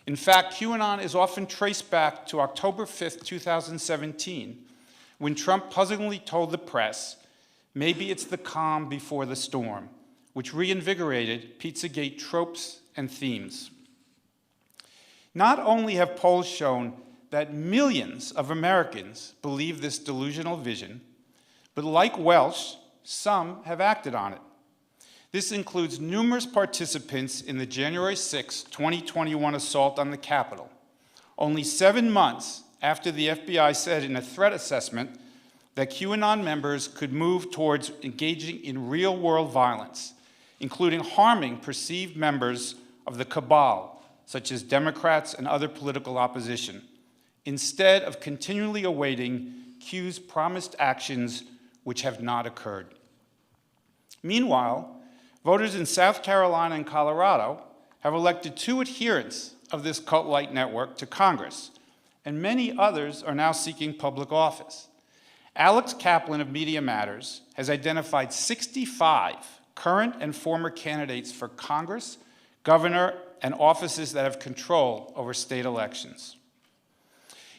Speaker 6: In fact, QAnon is often traced back to October 5th, 2017, when Trump puzzlingly told the press, "Maybe it's the calm before the storm," which reinvigorated Pizzagate tropes and themes. Not only have polls shown that millions of Americans believe this delusional vision, but like Welch, some have acted on it. This includes numerous participants in the January 6, 2021 assault on the Capitol, only 7 months after the FBI said in a threat assessment that QAnon members could move towards engaging in real-world violence, including harming perceived members of the cabal, such as Democrats and other political opposition, instead of continually awaiting Q's promised actions which have not occurred. Meanwhile, voters in South Carolina and Colorado have elected 2 adherents of this cult-like network to Congress, and many others are now seeking public office. Alex Kaplan of Media Matters has identified 65 current and former candidates for Congress, governor, and offices that have control over state elections.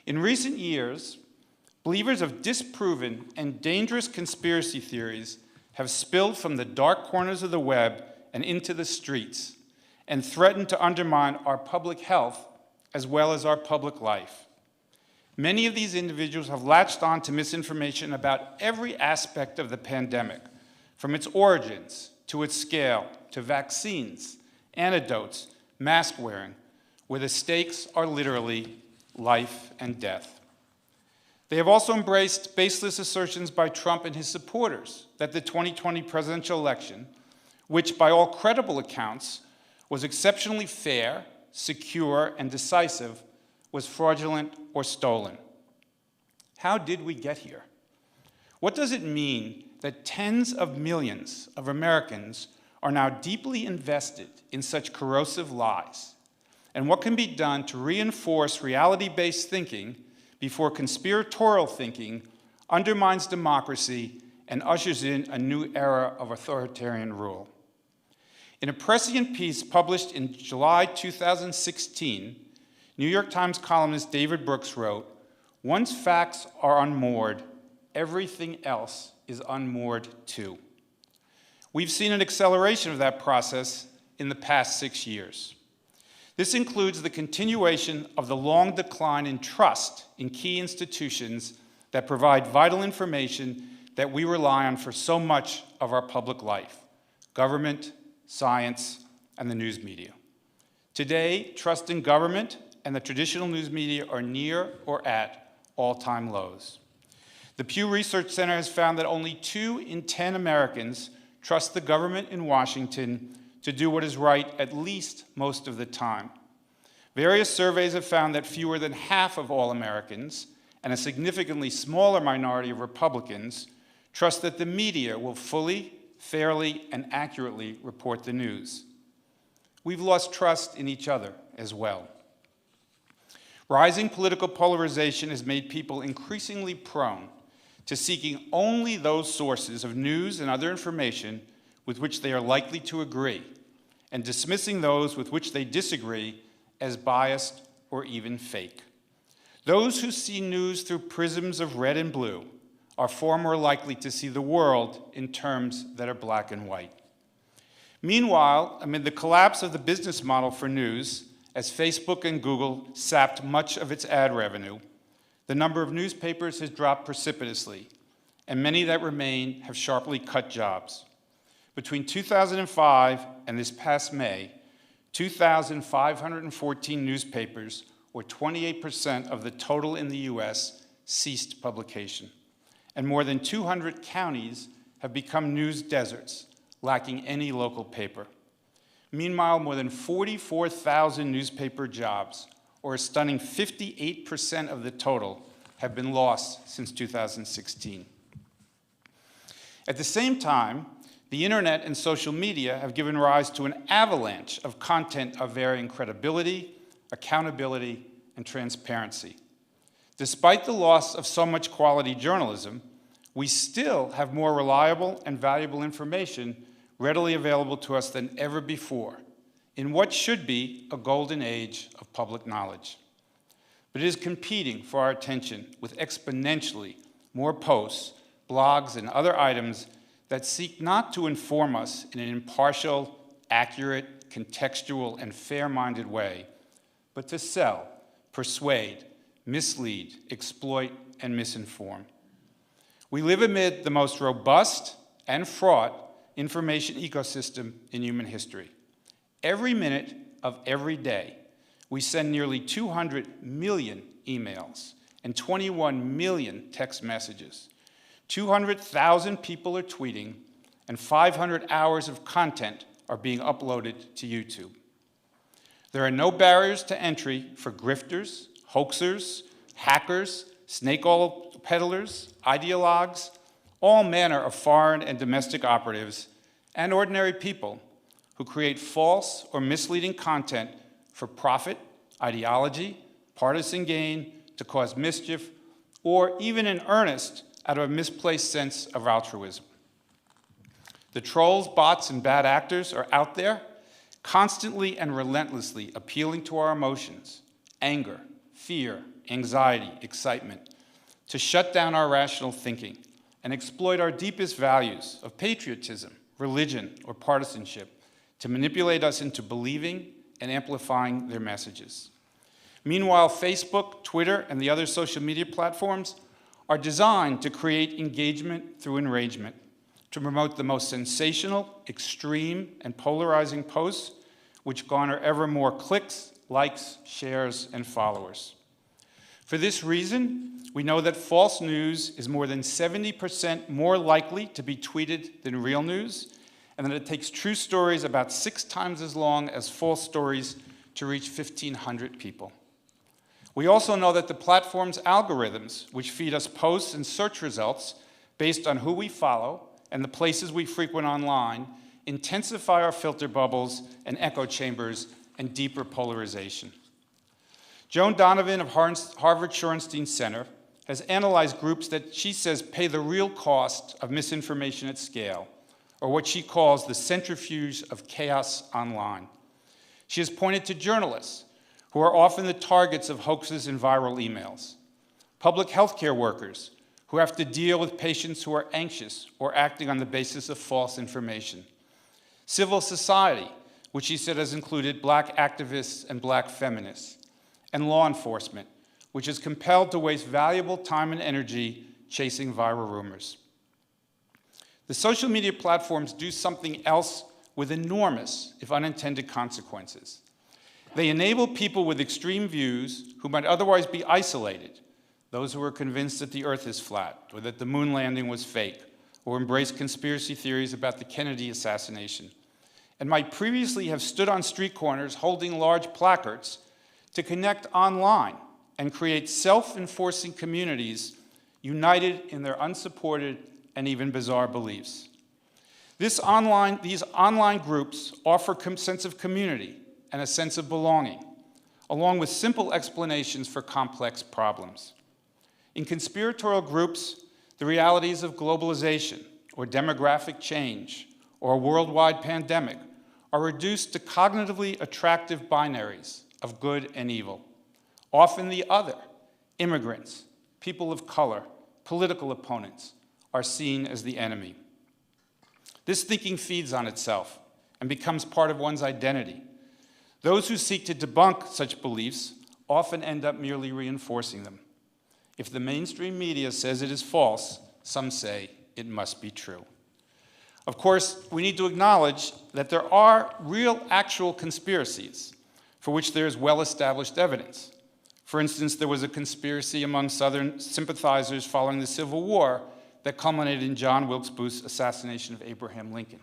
Speaker 6: In recent years, believers of disproven and dangerous conspiracy theories have spilled from the dark corners of the web and into the streets and threatened to undermine our public health as well as our public life. Many of these individuals have latched on to misinformation about every aspect of the pandemic, from its origins to its scale, to vaccines, antidotes, mask wearing, where the stakes are literally life and death. They have also embraced baseless assertions by Trump and his supporters that the 2020 presidential election, which by all credible accounts was exceptionally fair, secure, and decisive, was fraudulent or stolen. How did we get here? What does it mean that tens of millions of Americans are now deeply invested in such corrosive lies? And what can be done to reinforce reality-based thinking before conspiratorial thinking undermines democracy and ushers in a new era of authoritarian rule? In a prescient piece published in July 2016, New York Times columnist David Brooks wrote, "Once facts are unmoored, everything else is unmoored too. We've seen an acceleration of that process in the past 6 years. This includes the continuation of the long decline in trust in key institutions that provide vital information that we rely on for so much of our public life: government, science, and the news media. Today, trust in government and the traditional news media are near or at all-time lows. The Pew Research Center has found that only 2 in 10 Americans trust the government in Washington to do what is right at least most of the time. Various surveys have found that fewer than half of all Americans, and a significantly smaller minority of Republicans, trust that the media will fully, fairly, and accurately report the news. We've lost trust in each other as well. Rising political polarization has made people increasingly prone to seeking only those sources of news and other information with which they are likely to agree, and dismissing those with which they disagree as biased or even fake. Those who see news through prisms of red and blue are far more likely to see the world in terms that are black and white. Meanwhile, amid the collapse of the business model for news, as Facebook and Google sapped much of its ad revenue, the number of newspapers has dropped precipitously, and many that remain have sharply cut jobs. Between 2005 and this past May, 2,514 newspapers, or 28% of the total in the US, ceased publication. And more than 200 counties have become news deserts, lacking any local paper. Meanwhile, more than 44,000 newspaper jobs, or a stunning 58% of the total, have been lost since 2016. At the same time, the internet and social media have given rise to an avalanche of content of varying credibility, accountability, and transparency. Despite the loss of so much quality journalism, we still have more reliable and valuable information readily available to us than ever before, in what should be a golden age of public knowledge. But it is competing for our attention with exponentially more posts, blogs, and other items that seek not to inform us in an impartial, accurate, contextual, and fair-minded way, but to sell, persuade, mislead, exploit, and misinform. We live amid the most robust and fraught information ecosystem in human history. Every minute of every day, we send nearly 200 million emails and 21 million text messages. 200,000 people are tweeting, and 500 hours of content are being uploaded to YouTube. There are no barriers to entry for grifters, hoaxers, hackers, snake oil peddlers, ideologues, all manner of foreign and domestic operatives, and ordinary people who create false or misleading content for profit, ideology, partisan gain, to cause mischief, or even in earnest out of a misplaced sense of altruism. The trolls, bots, and bad actors are out there, constantly and relentlessly appealing to our emotions, anger, fear, anxiety, excitement, to shut down our rational thinking and exploit our deepest values of patriotism, religion, or partisanship to manipulate us into believing and amplifying their messages. Meanwhile, Facebook, Twitter, and the other social media platforms are designed to create engagement through enragement, to promote the most sensational, extreme, and polarizing posts, which garner ever more clicks, likes, shares, and followers. For this reason, we know that false news is more than 70% more likely to be tweeted than real news, and that it takes true stories about 6 times as long as false stories to reach 1,500 people. We also know that the platform's algorithms, which feed us posts and search results based on who we follow and the places we frequent online, intensify our filter bubbles and echo chambers and deeper polarization. Joan Donovan of Harvard Shorenstein Center has analyzed groups that she says pay the real cost of misinformation at scale, or what she calls the centrifuge of chaos online. She has pointed to journalists, who are often the targets of hoaxes and viral emails, public healthcare workers, who have to deal with patients who are anxious or acting on the basis of false information. Civil society, which he said has included Black activists and Black feminists. And law enforcement, which is compelled to waste valuable time and energy chasing viral rumors. The social media platforms do something else with enormous, if unintended, consequences. They enable people with extreme views who might otherwise be isolated, those who are convinced that the earth is flat or that the moon landing was fake, or embrace conspiracy theories about the Kennedy assassination, and might previously have stood on street corners holding large placards to connect online and create self-enforcing communities united in their unsupported and even bizarre beliefs. These online groups offer a sense of community and a sense of belonging, along with simple explanations for complex problems. In conspiratorial groups, the realities of globalization or demographic change or a worldwide pandemic are reduced to cognitively attractive binaries of good and evil. Often the other, immigrants, people of color, political opponents, are seen as the enemy. This thinking feeds on itself and becomes part of one's identity. Those who seek to debunk such beliefs often end up merely reinforcing them. If the mainstream media says it is false, some say it must be true. Of course, we need to acknowledge that there are real, actual conspiracies for which there is well-established evidence. For instance, there was a conspiracy among Southern sympathizers following the Civil War that culminated in John Wilkes Booth's assassination of Abraham Lincoln.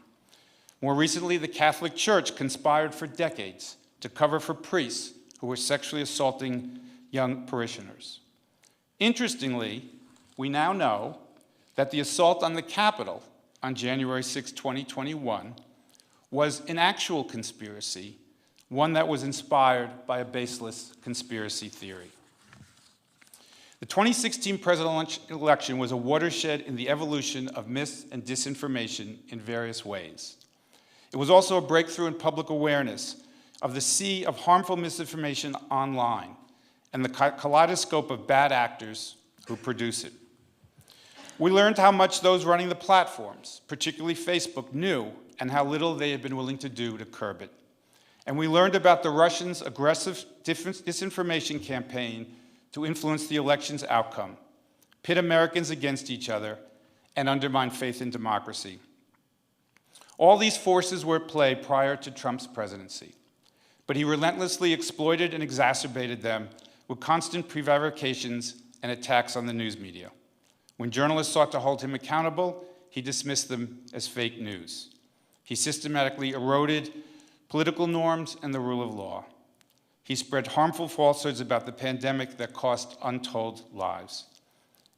Speaker 6: More recently, the Catholic Church conspired for decades to cover for priests who were sexually assaulting young parishioners. Interestingly, we now know that the assault on the Capitol on January 6, 2021, was an actual conspiracy, one that was inspired by a baseless conspiracy theory. The 2016 presidential election was a watershed in the evolution of myths and disinformation in various ways. It was also a breakthrough in public awareness of the sea of harmful misinformation online and the kaleidoscope of bad actors who produce it. We learned how much those running the platforms, particularly Facebook, knew and how little they had been willing to do to curb it. And we learned about the Russians' aggressive disinformation campaign to influence the election's outcome, pit Americans against each other, and undermine faith in democracy. All these forces were at play prior to Trump's presidency, but he relentlessly exploited and exacerbated them with constant prevarications and attacks on the news media. When journalists sought to hold him accountable, he dismissed them as fake news. He systematically eroded political norms and the rule of law. He spread harmful falsehoods about the pandemic that cost untold lives.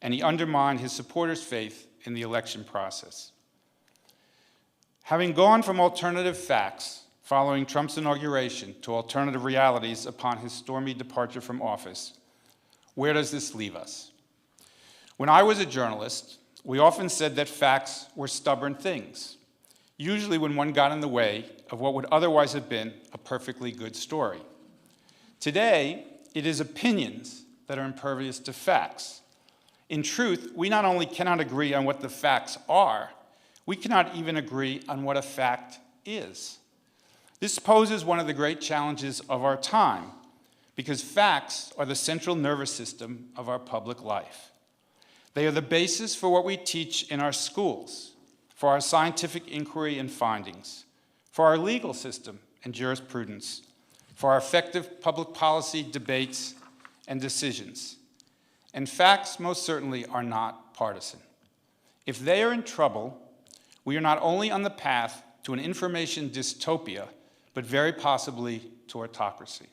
Speaker 6: And he undermined his supporters' faith in the election process. Having gone from alternative facts following Trump's inauguration to alternative realities upon his stormy departure from office, where does this leave us? When I was a journalist, we often said that facts were stubborn things, usually when one got in the way of what would otherwise have been a perfectly good story. Today, it is opinions that are impervious to facts. In truth, we not only cannot agree on what the facts are, we cannot even agree on what a fact is. This poses one of the great challenges of our time, because facts are the central nervous system of our public life. They are the basis for what we teach in our schools, for our scientific inquiry and findings, for our legal system and jurisprudence, for our effective public policy debates and decisions. And facts most certainly are not partisan. If they are in trouble, we are not only on the path to an information dystopia, but very possibly to autocracy.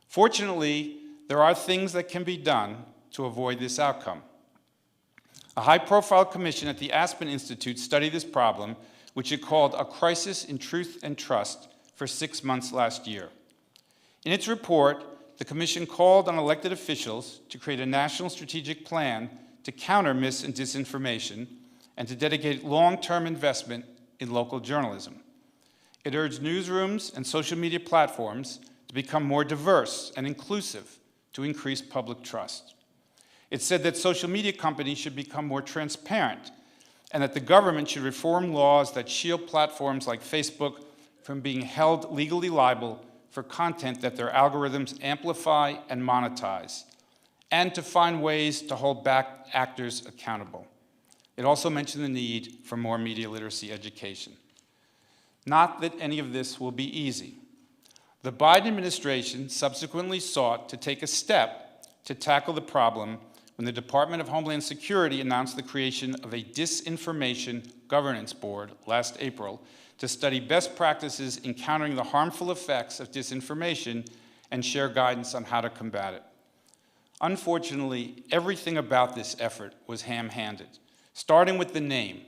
Speaker 6: Fortunately, there are things that can be done to avoid this outcome. A high-profile commission at the Aspen Institute studied this problem, which it called A Crisis in Truth and Trust, for 6 months last year. In its report, the commission called on elected officials to create a national strategic plan to counter mis- and disinformation and to dedicate long-term investment in local journalism. It urged newsrooms and social media platforms to become more diverse and inclusive to increase public trust. It said that social media companies should become more transparent and that the government should reform laws that shield platforms like Facebook from being held legally liable for content that their algorithms amplify and monetize, and to find ways to hold back actors accountable. It also mentioned the need for more media literacy education. Not that any of this will be easy. The Biden administration subsequently sought to take a step to tackle the problem when the Department of Homeland Security announced the creation of a Disinformation Governance Board last April to study best practices in countering the harmful effects of disinformation and share guidance on how to combat it. Unfortunately, everything about this effort was ham-handed, starting with the name,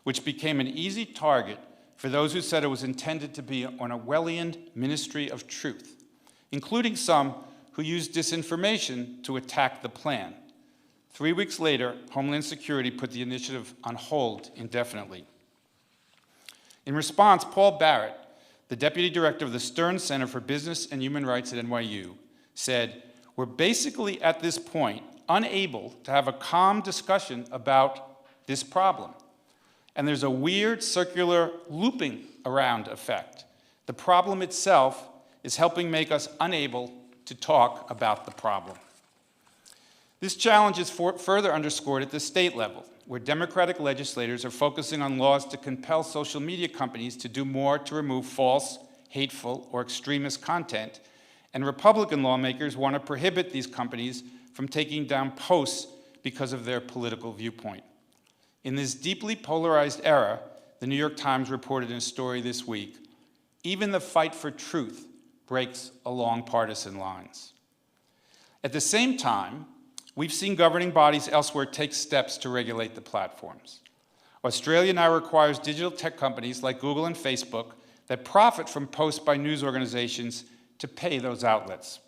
Speaker 6: which became an easy target for those who said it was intended to be an Orwellian ministry of truth, including some who used disinformation to attack the plan. 3 weeks later, Homeland Security put the initiative on hold indefinitely. In response, Paul Barrett, the deputy director of the Stern Center for Business and Human Rights at NYU, said, "We're basically at this point unable to have a calm discussion about this problem. And there's a weird circular looping around effect. The problem itself is helping make us unable to talk about the problem." This challenge is further underscored at the state level, where Democratic legislators are focusing on laws to compel social media companies to do more to remove false, hateful, or extremist content, and Republican lawmakers want to prohibit these companies from taking down posts because of their political viewpoint. In this deeply polarized era, the New York Times reported in a story this week, even the fight for truth breaks along partisan lines. At the same time, we've seen governing bodies elsewhere take steps to regulate the platforms. Australia now requires digital tech companies like Google and Facebook that profit from posts by news organizations to pay those outlets.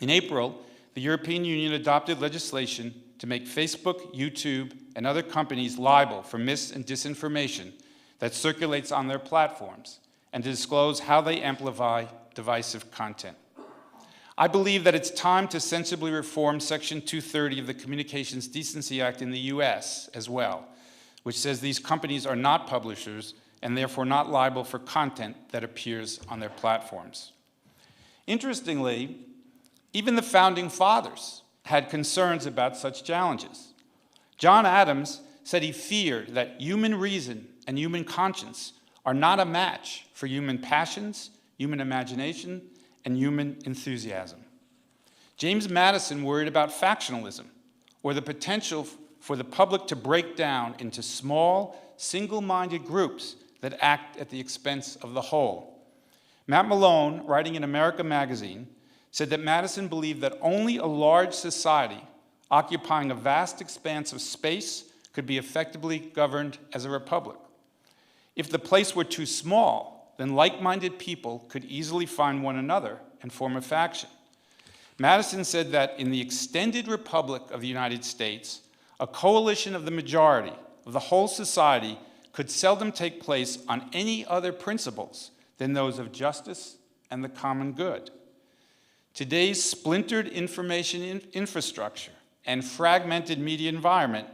Speaker 6: In April, the European Union adopted legislation to make Facebook, YouTube, and other companies liable for mis- and disinformation that circulates on their platforms and to disclose how they amplify divisive content. I believe that it's time to sensibly reform Section 230 of the Communications Decency Act in the US as well, which says these companies are not publishers and therefore not liable for content that appears on their platforms. Interestingly, even the Founding Fathers had concerns about such challenges. John Adams said he feared that human reason and human conscience are not a match for human passions, human imagination, and human enthusiasm. James Madison worried about factionalism, or the potential for the public to break down into small, single-minded groups that act at the expense of the whole. Matt Malone, writing in America Magazine, said that Madison believed that only a large society occupying a vast expanse of space could be effectively governed as a republic. If the place were too small, then like-minded people could easily find one another and form a faction. Madison said that in the extended Republic of the United States, a coalition of the majority of the whole society could seldom take place on any other principles than those of justice and the common good. Today's splintered information infrastructure and fragmented media environment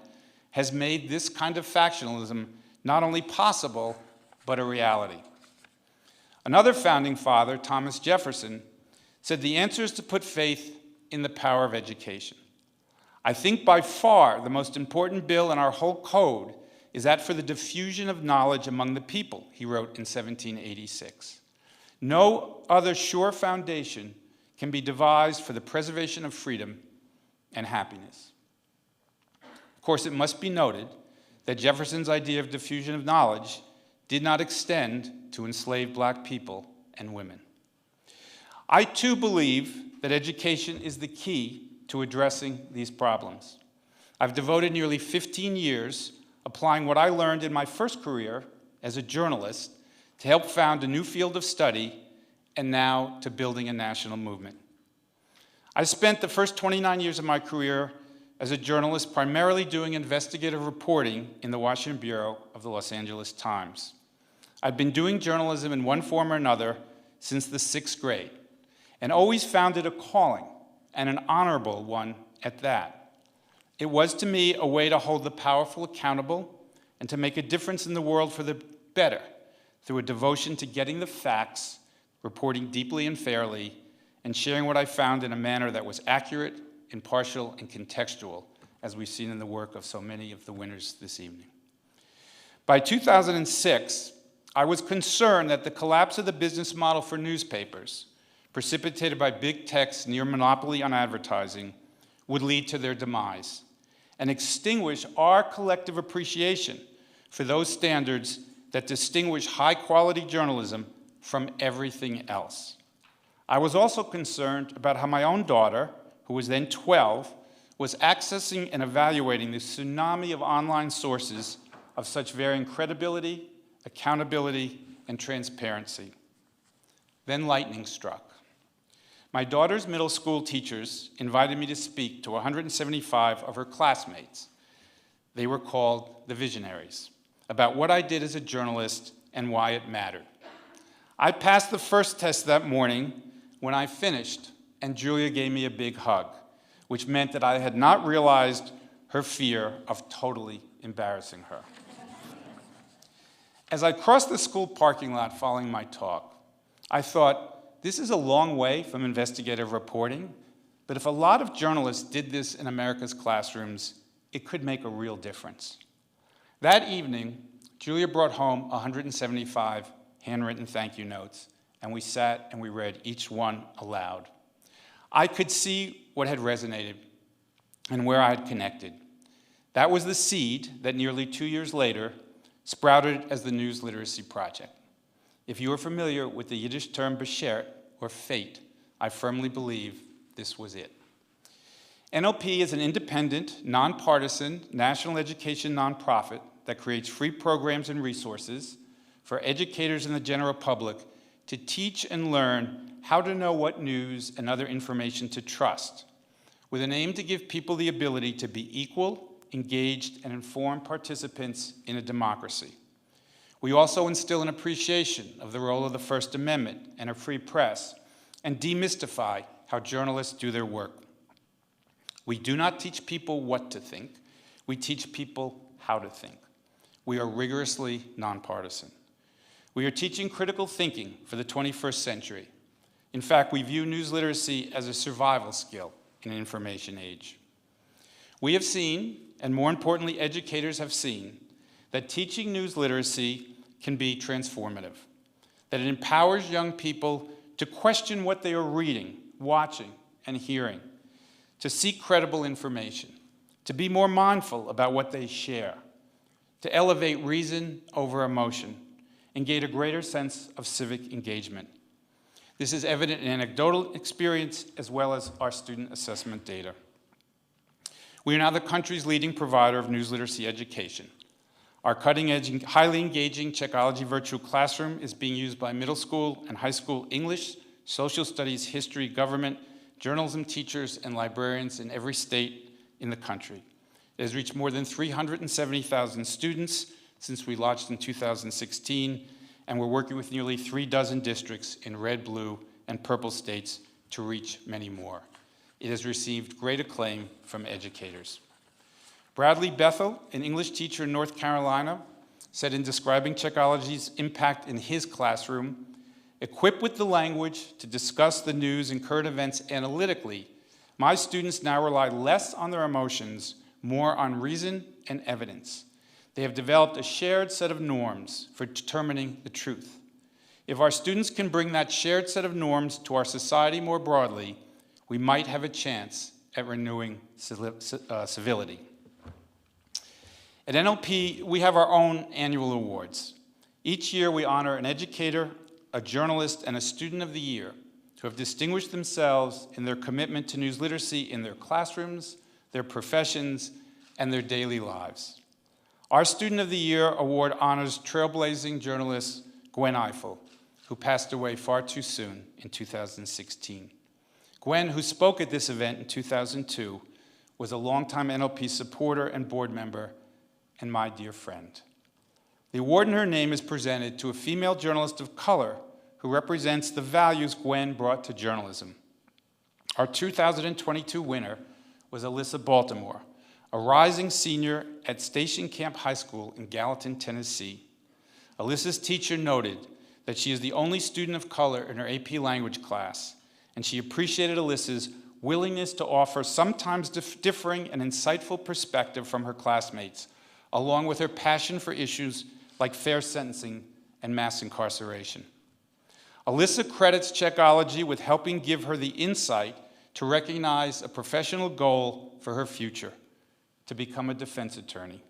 Speaker 6: has made this kind of factionalism not only possible, but a reality. Another founding father, Thomas Jefferson, said the answer is to put faith in the power of education. I think by far the most important bill in our whole code is that for the diffusion of knowledge among the people, he wrote in 1786. No other sure foundation can be devised for the preservation of freedom and happiness. Of course, it must be noted that Jefferson's idea of diffusion of knowledge did not extend to enslaved black people and women. I too believe that education is the key to addressing these problems. I've devoted nearly 15 years applying what I learned in my first career as a journalist to help found a new field of study and now to building a national movement. I spent the first 29 years of my career as a journalist primarily doing investigative reporting in the Washington Bureau of the Los Angeles Times. I'd been doing journalism in one form or another since the 6th grade, and always found it a calling, and an honorable one at that. It was to me a way to hold the powerful accountable and to make a difference in the world for the better through a devotion to getting the facts, reporting deeply and fairly, and sharing what I found in a manner that was accurate, impartial, and contextual, as we've seen in the work of so many of the winners this evening. By 2006, I was concerned that the collapse of the business model for newspapers, precipitated by big tech's near monopoly on advertising, would lead to their demise and extinguish our collective appreciation for those standards that distinguish high-quality journalism from everything else. I was also concerned about how my own daughter, who was then 12, was accessing and evaluating the tsunami of online sources of such varying credibility, accountability, and transparency. Then lightning struck. My daughter's middle school teachers invited me to speak to 175 of her classmates. They were called the Visionaries, about what I did as a journalist and why it mattered. I passed the first test that morning. When I finished, and Julia gave me a big hug, which meant that I had not realized her fear of totally embarrassing her. As I crossed the school parking lot following my talk, I thought, this is a long way from investigative reporting, but if a lot of journalists did this in America's classrooms, it could make a real difference. That evening, Julia brought home 175 handwritten thank you notes, and we sat and we read each one aloud. I could see what had resonated and where I had connected. That was the seed that nearly 2 years later sprouted as the News Literacy Project. If you are familiar with the Yiddish term beshert, or fate, I firmly believe this was it. NLP is an independent, nonpartisan, national education nonprofit that creates free programs and resources for educators and the general public to teach and learn how to know what news and other information to trust, with an aim to give people the ability to be equal, engaged, and informed participants in a democracy. We also instill an appreciation of the role of the First Amendment and a free press, and demystify how journalists do their work. We do not teach people what to think, we teach people how to think. We are rigorously nonpartisan. We are teaching critical thinking for the 21st century. In fact, we view news literacy as a survival skill in an information age. We have seen, and more importantly, educators have seen, that teaching news literacy can be transformative, that it empowers young people to question what they are reading, watching, and hearing, to seek credible information, to be more mindful about what they share, to elevate reason over emotion, and gain a greater sense of civic engagement. This is evident in anecdotal experience as well as our student assessment data. We are now the country's leading provider of news literacy education. Our cutting-edge and highly engaging Checkology virtual classroom is being used by middle school and high school English, social studies, history, government, journalism teachers, and librarians in every state in the country. It has reached more than 370,000 students since we launched in 2016, and we're working with nearly 36 districts in red, blue, and purple states to reach many more. It has received great acclaim from educators. Bradley Bethel, an English teacher in North Carolina, said in describing Checkology's impact in his classroom, equipped with the language to discuss the news and current events analytically, my students now rely less on their emotions, more on reason and evidence. They have developed a shared set of norms for determining the truth. If our students can bring that shared set of norms to our society more broadly, we might have a chance at renewing civility. At NLP, we have our own annual awards. Each year, we honor an educator, a journalist, and a student of the year who have distinguished themselves in their commitment to news literacy in their classrooms, their professions, and their daily lives. Our Student of the Year award honors trailblazing journalist Gwen Ifill, who passed away far too soon in 2016. Gwen, who spoke at this event in 2002, was a longtime NLP supporter and board member, and my dear friend. The award in her name is presented to a female journalist of color who represents the values Gwen brought to journalism. Our 2022 winner was Alyssa Baltimore, a rising senior at Station Camp High School in Gallatin, Tennessee. Alyssa's teacher noted that she is the only student of color in her AP language class, and she appreciated Alyssa's willingness to offer sometimes differing and insightful perspective from her classmates, along with her passion for issues like fair sentencing and mass incarceration. Alyssa credits Checkology with helping give her the insight to recognize a professional goal for her future, to become a defense attorney.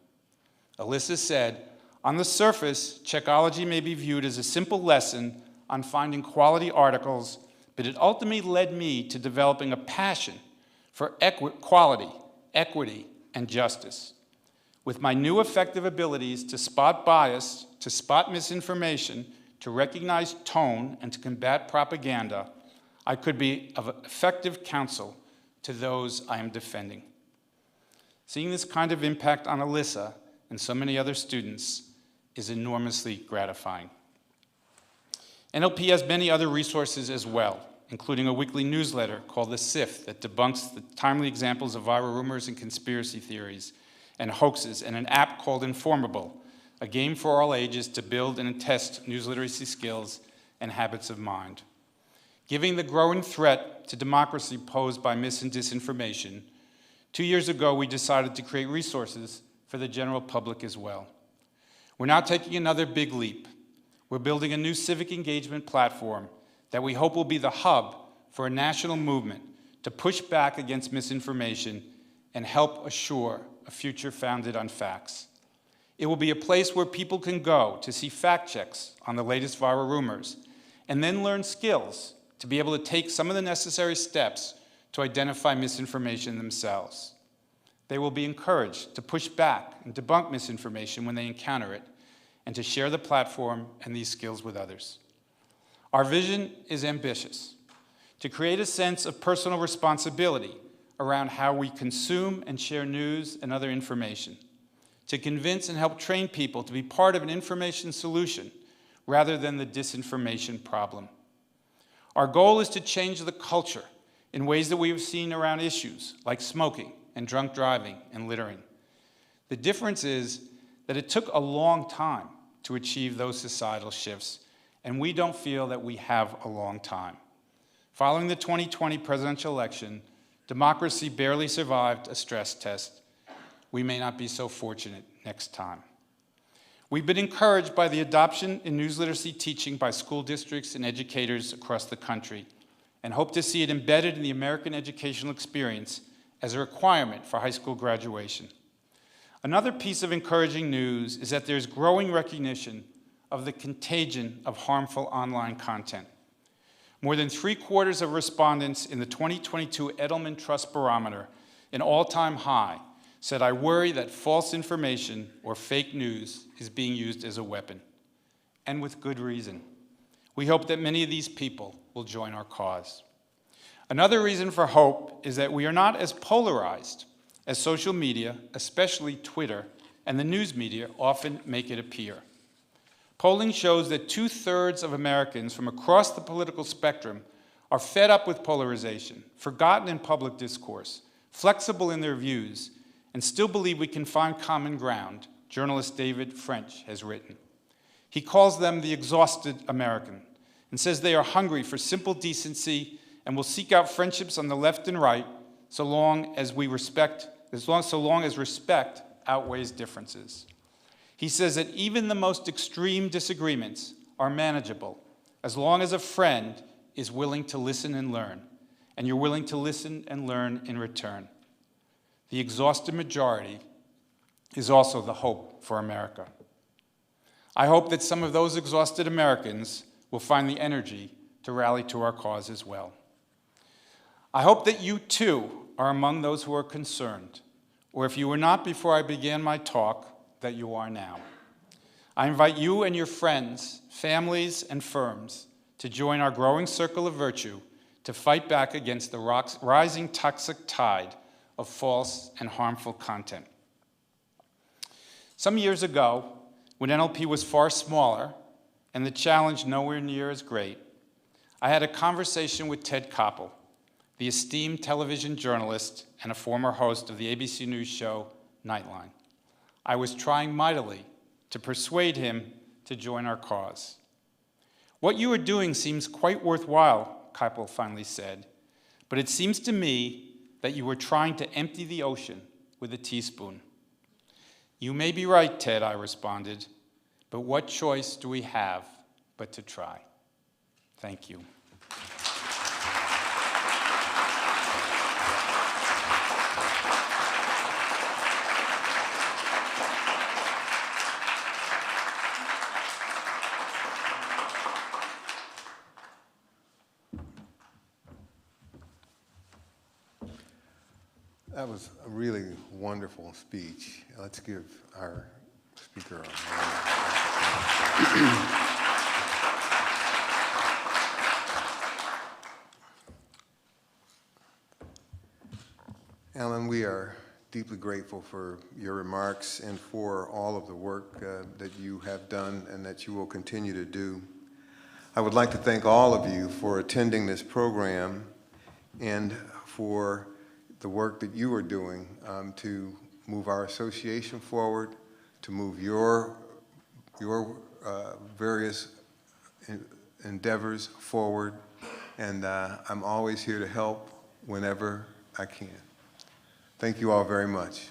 Speaker 6: Alyssa said, "On the surface, Checkology may be viewed as a simple lesson on finding quality articles, but it ultimately led me to developing a passion for quality, equity, and justice. With my new effective abilities to spot bias, to spot misinformation, to recognize tone, and to combat propaganda, I could be of effective counsel to those I am defending." Seeing this kind of impact on Alyssa and so many other students is enormously gratifying. NLP has many other resources as well, including a weekly newsletter called The Sift that debunks the timely examples of viral rumors and conspiracy theories and hoaxes, and an app called Informable, a game for all ages to build and test news literacy skills and habits of mind. Given the growing threat to democracy posed by mis and disinformation, 2 years ago we decided to create resources for the general public as well. We're now taking another big leap. We're building a new civic engagement platform that we hope will be the hub for a national movement to push back against misinformation and help assure a future founded on facts. It will be a place where people can go to see fact checks on the latest viral rumors and then learn skills to be able to take some of the necessary steps to identify misinformation themselves. They will be encouraged to push back and debunk misinformation when they encounter it, and to share the platform and these skills with others. Our vision is ambitious: to create a sense of personal responsibility around how we consume and share news and other information, to convince and help train people to be part of an information solution rather than the disinformation problem. Our goal is to change the culture in ways that we have seen around issues like smoking and drunk driving and littering. The difference is that it took a long time to achieve those societal shifts, and we don't feel that we have a long time. Following the 2020 presidential election, democracy barely survived a stress test. We may not be so fortunate next time. We've been encouraged by the adoption in news literacy teaching by school districts and educators across the country, and hope to see it embedded in the American educational experience as a requirement for high school graduation. Another piece of encouraging news is that there's growing recognition of the contagion of harmful online content. More than 3/4 of respondents in the 2022 Edelman Trust Barometer, an all-time high, said, "I worry that false information or fake news is being used as a weapon," and with good reason. We hope that many of these people will join our cause. Another reason for hope is that we are not as polarized as social media, especially Twitter, and the news media often make it appear. Polling shows that 2/3 of Americans from across the political spectrum are fed up with polarization, forgotten in public discourse, flexible in their views, and still believe we can find common ground, journalist David French has written. He calls them the exhausted American and says they are hungry for simple decency and will seek out friendships on the left and right so long as respect outweighs differences. He says that even the most extreme disagreements are manageable as long as a friend is willing to listen and learn, and you're willing to listen and learn in return. The exhausted majority is also the hope for America. I hope that some of those exhausted Americans will find the energy to rally to our cause as well. I hope that you too are among those who are concerned, or if you were not before I began my talk, that you are now. I invite you and your friends, families, and firms to join our growing circle of virtue to fight back against the rising toxic tide of false and harmful content. Some years ago, when NLP was far smaller and the challenge nowhere near as great, I had a conversation with Ted Koppel, the esteemed television journalist and a former host of the ABC News show Nightline. I was trying mightily to persuade him to join our cause. What you are doing seems quite worthwhile, Keipel finally said, but it seems to me that you were trying to empty the ocean with a teaspoon. You may be right, Ted, I responded, but what choice do we have but to try? Thank you.
Speaker 5: That was a really wonderful speech. Let's give our speaker a round. Alan, we are deeply grateful for your remarks and for all of the work that you have done and that you will continue to do. I would like to thank all of you for attending this program and for the work that you are doing to move our association forward, to move your various endeavors forward, and I'm always here to help whenever I can. Thank you all very much.